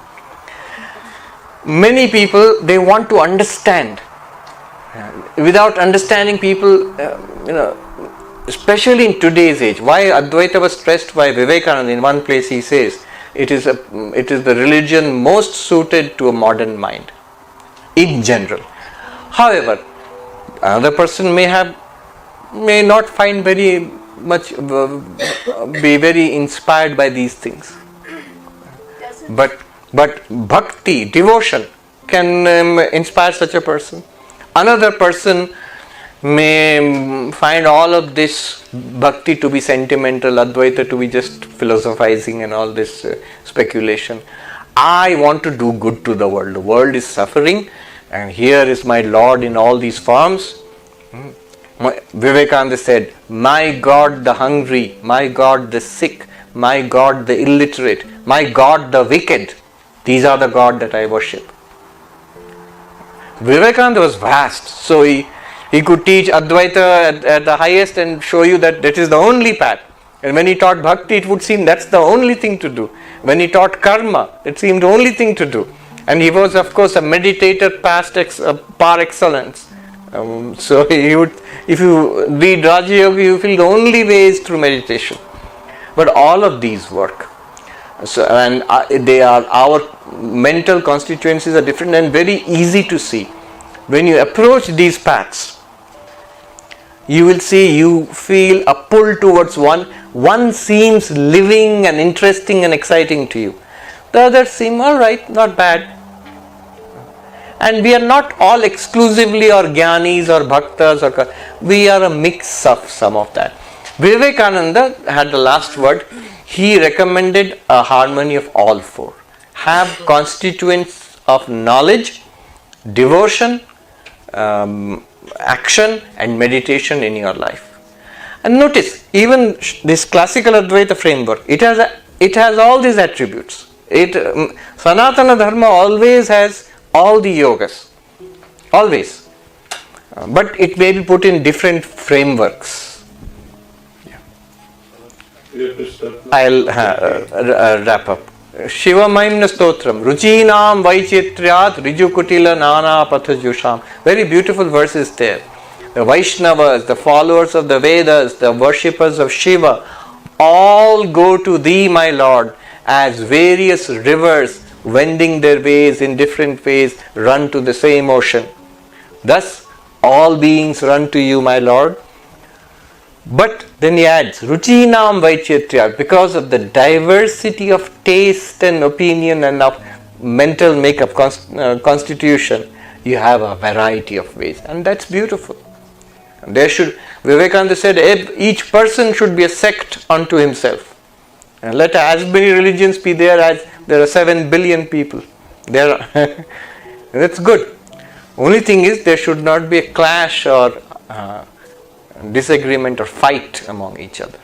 [SPEAKER 1] Many people, they want to understand. Without understanding, people, especially in today's age, why Advaita was stressed by Vivekananda. In one place he says, it is the religion most suited to a modern mind, in general. However, another person may not find very much, be very inspired by these things. But bhakti, devotion, can inspire such a person. Another person may find all of this bhakti to be sentimental, Advaita to be just philosophizing and all this speculation. I want to do good to the world. The world is suffering, and here is my Lord in all these forms. Vivekananda said, my God the hungry, my God the sick, my God the illiterate, my God the wicked. These are the God that I worship. Vivekananda was vast, so he could teach Advaita at the highest and show you that is the only path. And when he taught bhakti, it would seem that's the only thing to do. When he taught karma, it seemed the only thing to do. And he was, of course, a meditator par excellence. So he would, if you read Raja Yoga, you feel the only way is through meditation. But all of these work. So, and they are, our mental constituencies are different and very easy to see. When you approach these paths, you will see, you feel a pull towards one. One seems living and interesting and exciting to you. The others seem alright, not bad. And we are not all exclusively or jnanis or bhaktas, we are a mix of some of that. Vivekananda had the last word. He recommended a harmony of all four. Have constituents of knowledge, devotion, action and meditation in your life. And notice, even this classical Advaita framework, it has all these attributes. Sanatana Dharma always has all the yogas, always. But it may be put in different frameworks. I'll wrap up. Shiva Maimna Stotram, Ruchinam Vaichitriat Rijukutila Nana Pathajusham. Very beautiful verses there. The Vaishnavas, the followers of the Vedas, the worshippers of Shiva, all go to thee, my Lord, as various rivers wending their ways in different ways run to the same ocean. Thus, all beings run to you, my Lord. But then he adds, Ruchinam Vaichitriya, because of the diversity of taste and opinion and of mental makeup, constitution, you have a variety of ways. And that's beautiful. And Vivekananda said, each person should be a sect unto himself. And let as many religions be there as there are 7 billion people. That's good. Only thing is, there should not be a clash or disagreement or fight among each other.